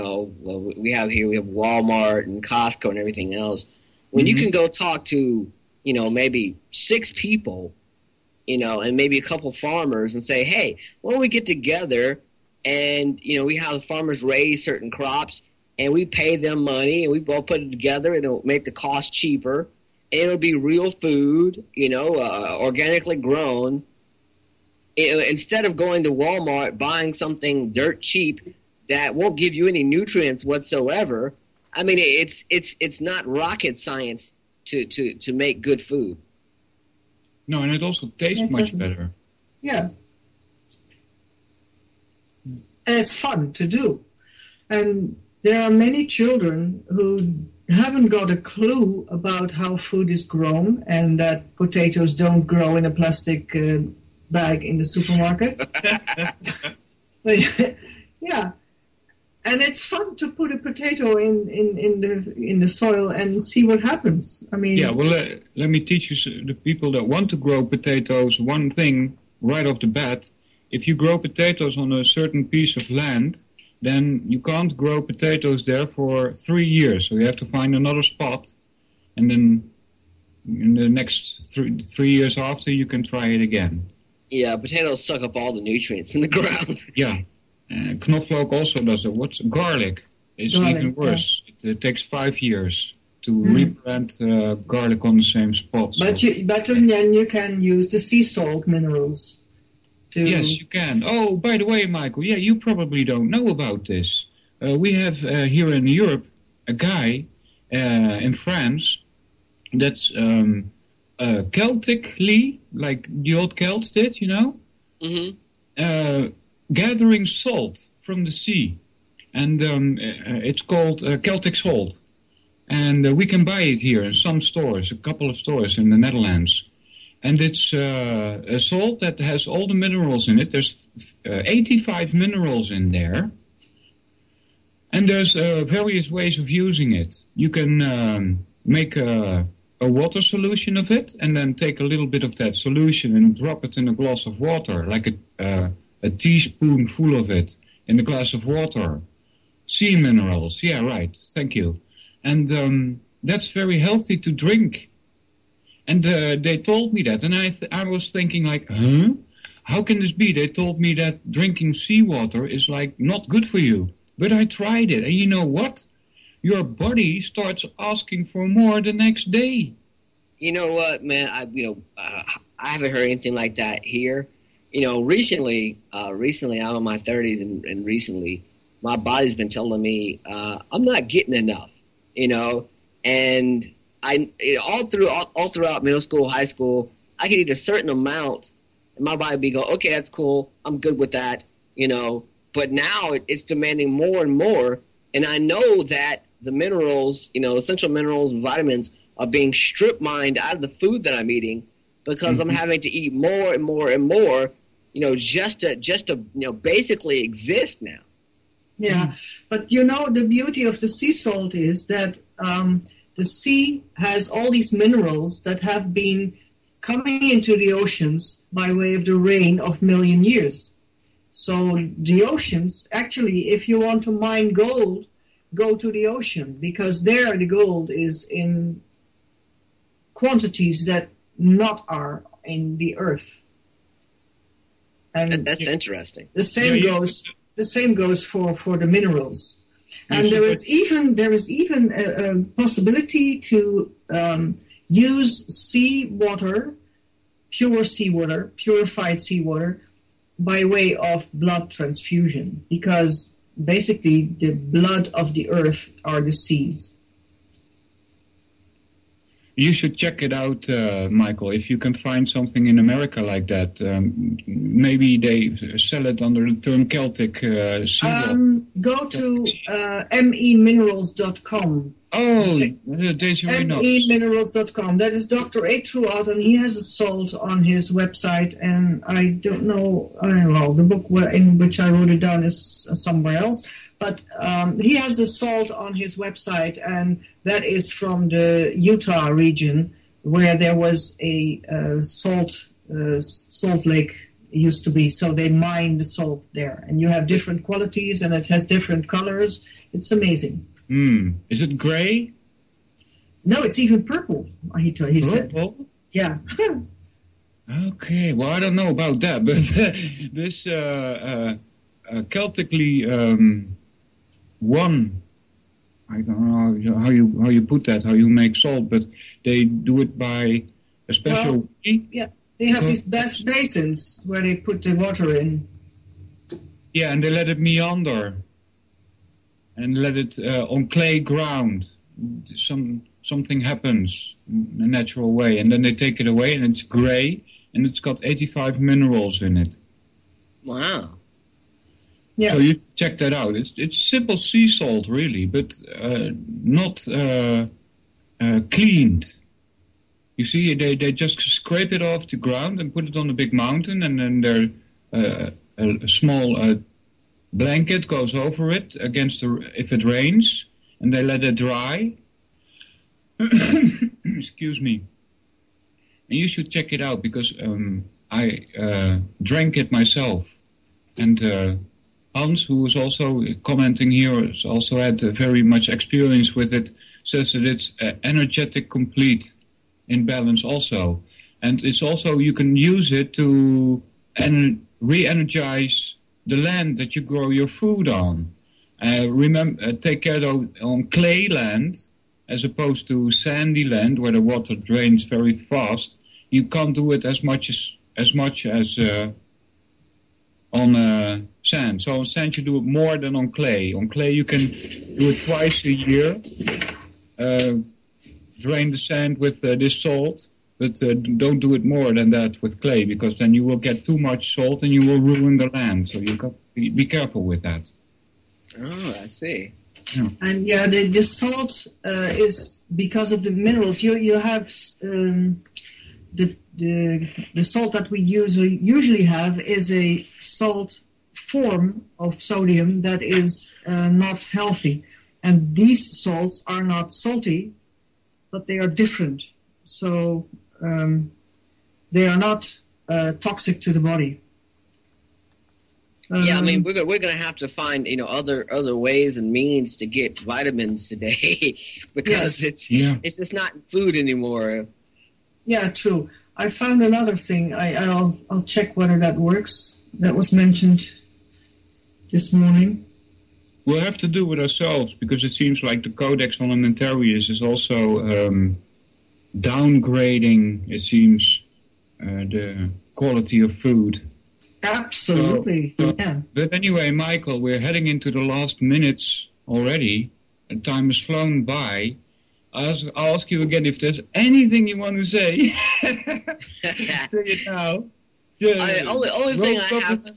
have Walmart and Costco and everything else, when you can go talk to, maybe 6 people, and maybe a couple farmers and say, hey, why don't we get together and, we have farmers raise certain crops and we pay them money and we both put it together and it'll make the cost cheaper and it'll be real food, organically grown. Instead of going to Walmart, buying something dirt cheap that won't give you any nutrients whatsoever. I mean, it's not rocket science to make good food. No, and it also tastes much better. Yeah. And it's fun to do. And there are many children who haven't got a clue about how food is grown and that potatoes don't grow in a plastic bag in the supermarket. Yeah. And it's fun to put a potato in the soil and see what happens. I mean, let me teach you the people that want to grow potatoes one thing right off the bat. If you grow potatoes on a certain piece of land, then you can't grow potatoes there for 3 years. So you have to find another spot, and then in the next 3 years after, you can try it again. Yeah, potatoes suck up all the nutrients in the ground. Yeah. Knoflook also does it. What's garlic? It's even worse. Yeah. It takes 5 years to replant garlic on the same spot. But then you can use the sea salt minerals. Yes, you can. Oh, by the way, Michael, you probably don't know about this. We have here in Europe a guy in France that's Celtically, like the old Celts did, you know? Mm-hmm. Gathering salt from the sea. And it's called Celtic salt. And we can buy it here in some stores, a couple of stores in the Netherlands. And it's a salt that has all the minerals in it. There's 85 minerals in there. And there's various ways of using it. You can make a water solution of it and then take a little bit of that solution and drop it in a glass of water, like a teaspoon full of it in a glass of water. Sea minerals, yeah, right, thank you. And that's very healthy to drink. And they told me that, and I was thinking like, huh? How can this be? They told me that drinking seawater is like not good for you. But I tried it, and you know what? Your body starts asking for more the next day. You know what, man? I haven't heard anything like that here. You know, recently I'm in my 30s, and recently my body's been telling me I'm not getting enough. You know, and all throughout middle school, high school, I could eat a certain amount, and my body would be going, okay, that's cool, I'm good with that, you know. But now it's demanding more and more, and I know that the minerals, you know, essential minerals and vitamins are being strip mined out of the food that I'm eating because I'm having to eat more and more and more, you know, just to you know, basically exist now. Yeah, but you know, the beauty of the sea salt is that the sea has all these minerals that have been coming into the oceans by way of the rain of million years. So the oceans, actually, if you want to mine gold, go to the ocean, because there the gold is in quantities that not are in the earth. And that's interesting. The same goes for the minerals. And there is even a possibility to use seawater, pure seawater, purified seawater, by way of blood transfusion, because basically the blood of the earth are the seas. You should check it out, Michael, if you can find something in America like that. Maybe they sell it under the term Celtic seawater. Go to meminerals.com. Oh, meminerals.com. That is Dr. A. Truout, and he has a salt on his website, and I don't know, the book in which I wrote it down is somewhere else, but he has a salt on his website, and that is from the Utah region, where there was a salt lake used to be, so they mine the salt there, and you have different qualities, and it has different colors. It's amazing. Is it gray? No, it's even purple, he said. Yeah. Okay, well, I don't know about that, but this Celtically one, I don't know how you put that, how you make salt, but they do it by a special way. Yeah, they have these basins where they put the water in. Yeah, and they let it meander. And let it on clay ground. Something happens in a natural way, and then they take it away, and it's gray, and it's got 85 minerals in it. Wow! Yeah. So you check that out. It's simple sea salt, really, but not cleaned. You see, they just scrape it off the ground and put it on a big mountain, and then there a small blanket goes over it if it rains, and they let it dry. Excuse me. And you should check it out, because I drank it myself. And Hans, who is also commenting here, has also had very much experience with it, says that it's energetic complete. in balance also. And it's also, you can use it to re-energize the land that you grow your food on. Take care though on clay land, as opposed to sandy land where the water drains very fast. You can't do it as much as on sand. So on sand you do it more than on clay. On clay you can do it twice a year. Drain the sand with this salt, but don't do it more than that with clay, because then you will get too much salt and you will ruin the land. So you got to be careful with that. Oh, I see. Yeah. And yeah, the salt is because of the minerals. You have the salt that we usually have is a salt form of sodium that is not healthy. And these salts are not salty, but they are different. So they are not toxic to the body. Yeah, I mean, we're going to have to find, other ways and means to get vitamins today because it's just not food anymore. Yeah, true. I found another thing. I'll check whether that works. That was mentioned this morning. We'll have to do it ourselves, because it seems like the Codex Alimentarius is also downgrading, it seems, the quality of food. Absolutely, yeah. But anyway, Michael, we're heading into the last minutes already, and time has flown by. I'll ask you again if there's anything you want to say. Say it now. Yeah. Only thing I have to...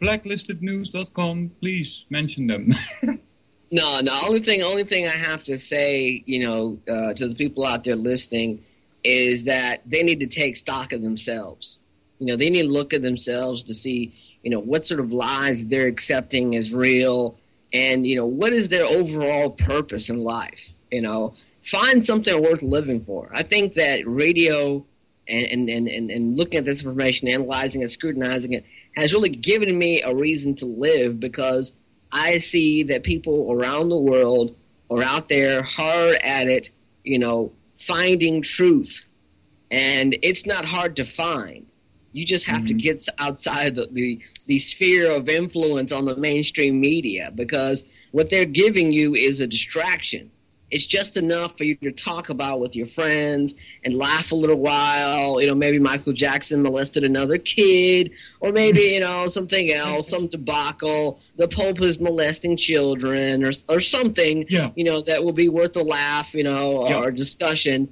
blacklistednews.com, please mention them. No, only thing I have to say, to the people out there listening is that they need to take stock of themselves. They need to look at themselves to see, what sort of lies they're accepting as real, and, what is their overall purpose in life. Find something worth living for. I think that radio and looking at this information, analyzing it, scrutinizing it, has really given me a reason to live, because I see that people around the world are out there hard at it, finding truth. And it's not hard to find. You just have to get outside the sphere of influence on the mainstream media, because what they're giving you is a distraction. It's just enough for you to talk about with your friends and laugh a little while. Maybe Michael Jackson molested another kid, or maybe, something else, some debacle. The Pope is molesting children, or something, that will be worth a laugh, or discussion.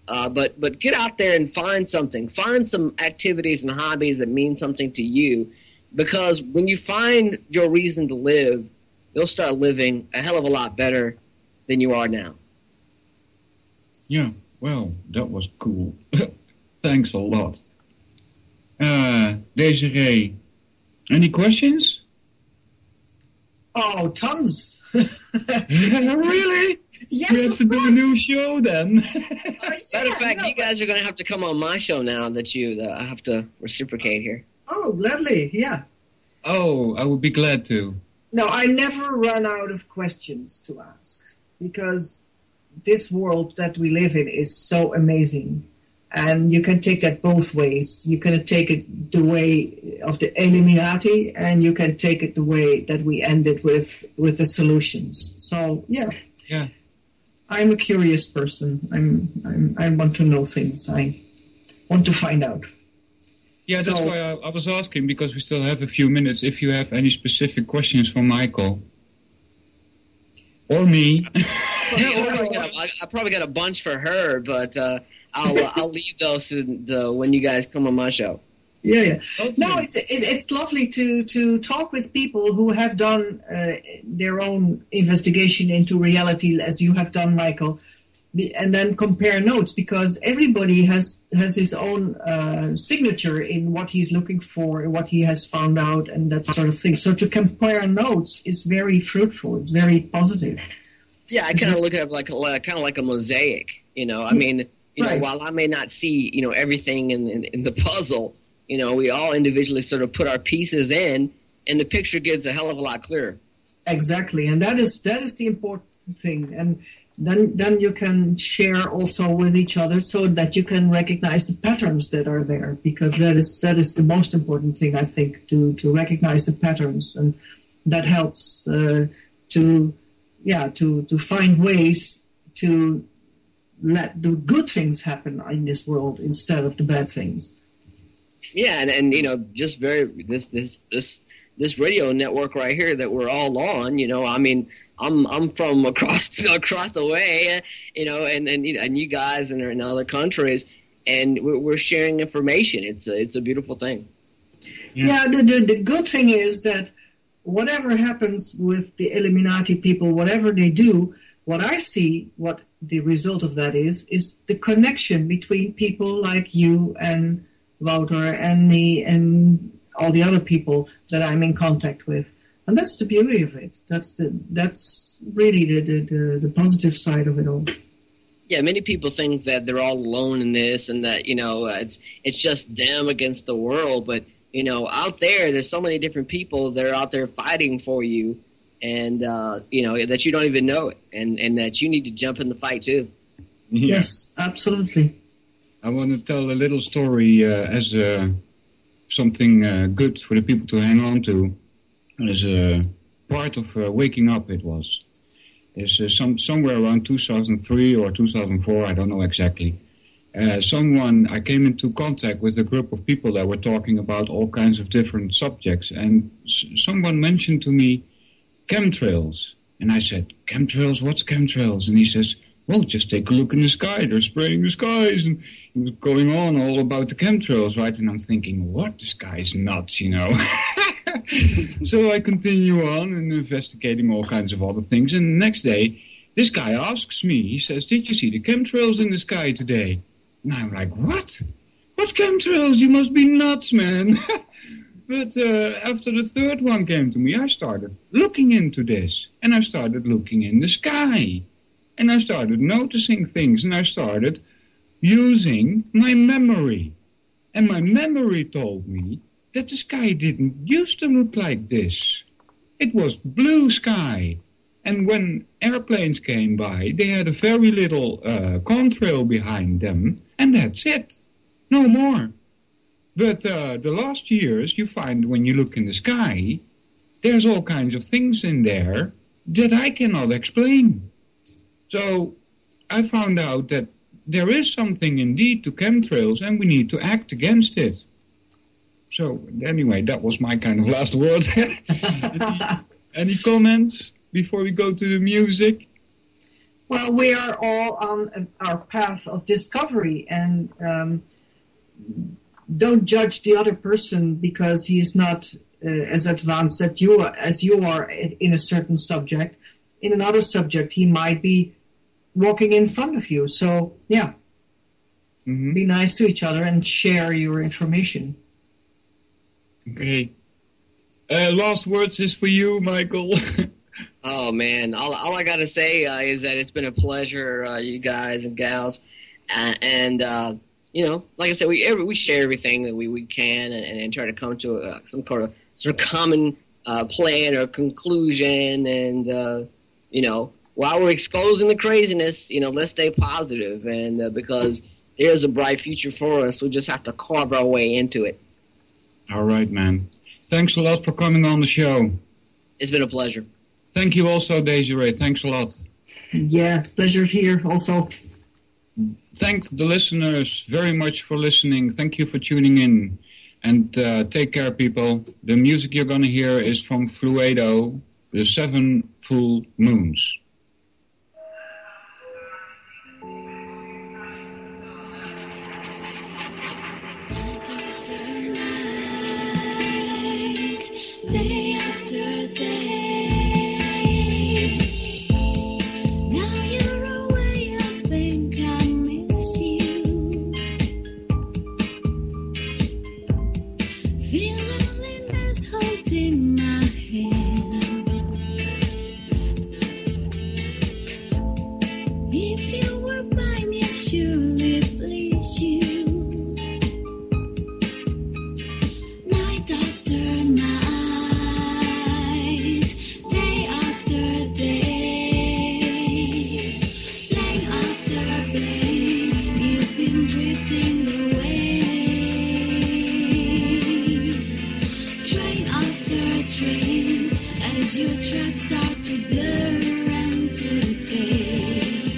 But get out there and find something. Find some activities and hobbies that mean something to you, because when you find your reason to live, you'll start living a hell of a lot better than you are now. Yeah, well, that was cool. Thanks a lot. Desiree, any questions? Oh, tons. Really? Yes, we have to do a new show then. Matter of fact, you guys are going to have to come on my show now that I have to reciprocate here. Oh, gladly, yeah. Oh, I would be glad to. No, I never run out of questions to ask, because this world that we live in is so amazing. And you can take that both ways. You can take it the way of the Illuminati, and you can take it the way that we ended with the solutions. So, yeah. Yeah. I'm a curious person. I want to know things. I want to find out. Yeah, that's why I was asking, because we still have a few minutes. If you have any specific questions for Michael or me, I probably got a bunch for her, but I'll leave those to when you guys come on my show. Yeah. Okay. No, it's lovely to talk with people who have done their own investigation into reality, as you have done, Michael, and then compare notes, because everybody has his own signature in what he's looking for and what he has found out and that sort of thing. So to compare notes is very fruitful. It's very positive. Yeah, I kind of look at it like a mosaic. I mean, right. While I may not see everything in the puzzle. We all individually sort of put our pieces in, and the picture gets a hell of a lot clearer. Exactly, and that is the important thing. And then you can share also with each other so that you can recognize the patterns that are there, because that is the most important thing, I think, to recognize the patterns, and that helps to find ways to let the good things happen in this world instead of the bad things. Yeah, and you know, just this radio network right here that we're all on, you know, I mean, I'm from across the way, you know, and you guys are in other countries, and we're sharing information. It's a beautiful thing. Yeah, the good thing is that whatever happens with the Illuminati people, whatever they do, what I see, what the result of that is the connection between people like you and Wouter and me and all the other people that I'm in contact with. And that's the beauty of it. That's really the positive side of it all. Yeah, many people think that they're all alone in this, and that, you know, it's just them against the world. But, you know, out there's so many different people that are out there fighting for you, and you know, that you don't even know it, and that you need to jump in the fight too. Yeah. Yes, absolutely. I want to tell a little story as something good for the people to hang on to. As a part of waking up, it was. There's somewhere around 2003 or 2004, I don't know exactly. I came into contact with a group of people that were talking about all kinds of different subjects, and someone mentioned to me chemtrails. And I said, chemtrails? What's chemtrails? And he says, well, just take a look in the sky. They're spraying the skies. And he was going on all about the chemtrails, right? And I'm thinking, what? This guy's nuts, you know. So I continue on and investigating all kinds of other things. And the next day, this guy asks me, he says, did you see the chemtrails in the sky today? And I'm like, what? What chemtrails? You must be nuts, man. But after the third one came to me, I started looking into this. And I started looking in the sky. And I started noticing things. And I started using my memory. And my memory told me that the sky didn't used to look like this. It was blue sky. And when airplanes came by, they had a very little contrail behind them. And that's it. No more. But the last years, you find when you look in the sky, there's all kinds of things in there that I cannot explain. So I found out that there is something indeed to chemtrails, and we need to act against it. So anyway, that was my kind of last word. Any comments before we go to the music? Well, we are all on our path of discovery, and don't judge the other person because he's not as advanced as you are in a certain subject. In another subject, he might be walking in front of you. So, yeah, Be nice to each other and share your information. Okay. Last words is for you, Michael. Oh, man. All I got to say is that it's been a pleasure, you guys and gals. You know, like I said, we share everything that we can and try to come to some sort of common plan or conclusion. And, you know, while we're exposing the craziness, you know, let's stay positive. And because there's a bright future for us, we just have to carve our way into it. All right, man. Thanks a lot for coming on the show. It's been a pleasure. Thank you also, Desiree. Thanks a lot. Yeah, pleasure here also. Thank the listeners very much for listening. Thank you for tuning in. And take care, people. The music you're going to hear is from Fluedo, The 7 Full Moons. Day after day, now you're away, I think I miss you. Feel loneliness holding my hand. as your tracks start to blur and to fade.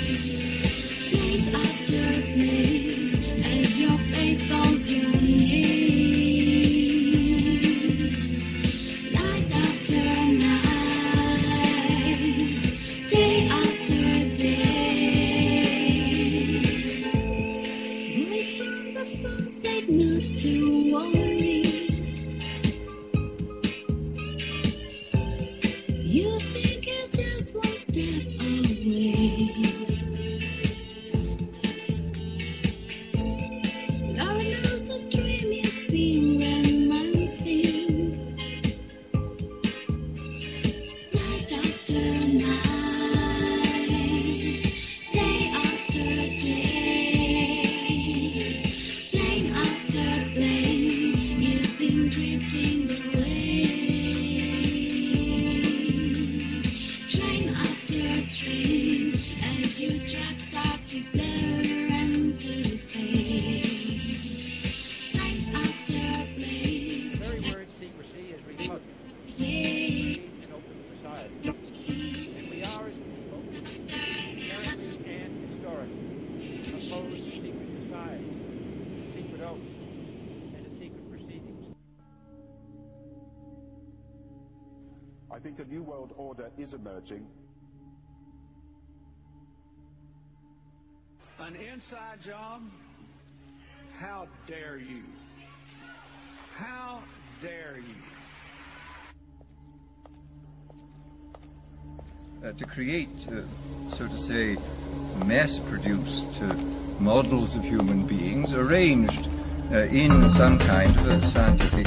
Place after place as your face calls your name. Night after night, day after day. Voice from the phone said not to worry. You think you're just one step away. Lord knows the dream you've been romancing. Night after night, day after day, plane after plane, you've been drifting away. Train after train, as your tracks start to blur and to fade. Place after place, The very word secrecy is repugnant yeah. in open society. And we are, as a people, inherently and historically, opposed to secret society, secret oaths, and to secret proceedings. I think a new world order is emerging. An inside job? How dare you? How dare you? To create, so to say, mass-produced models of human beings arranged in some kind of a scientific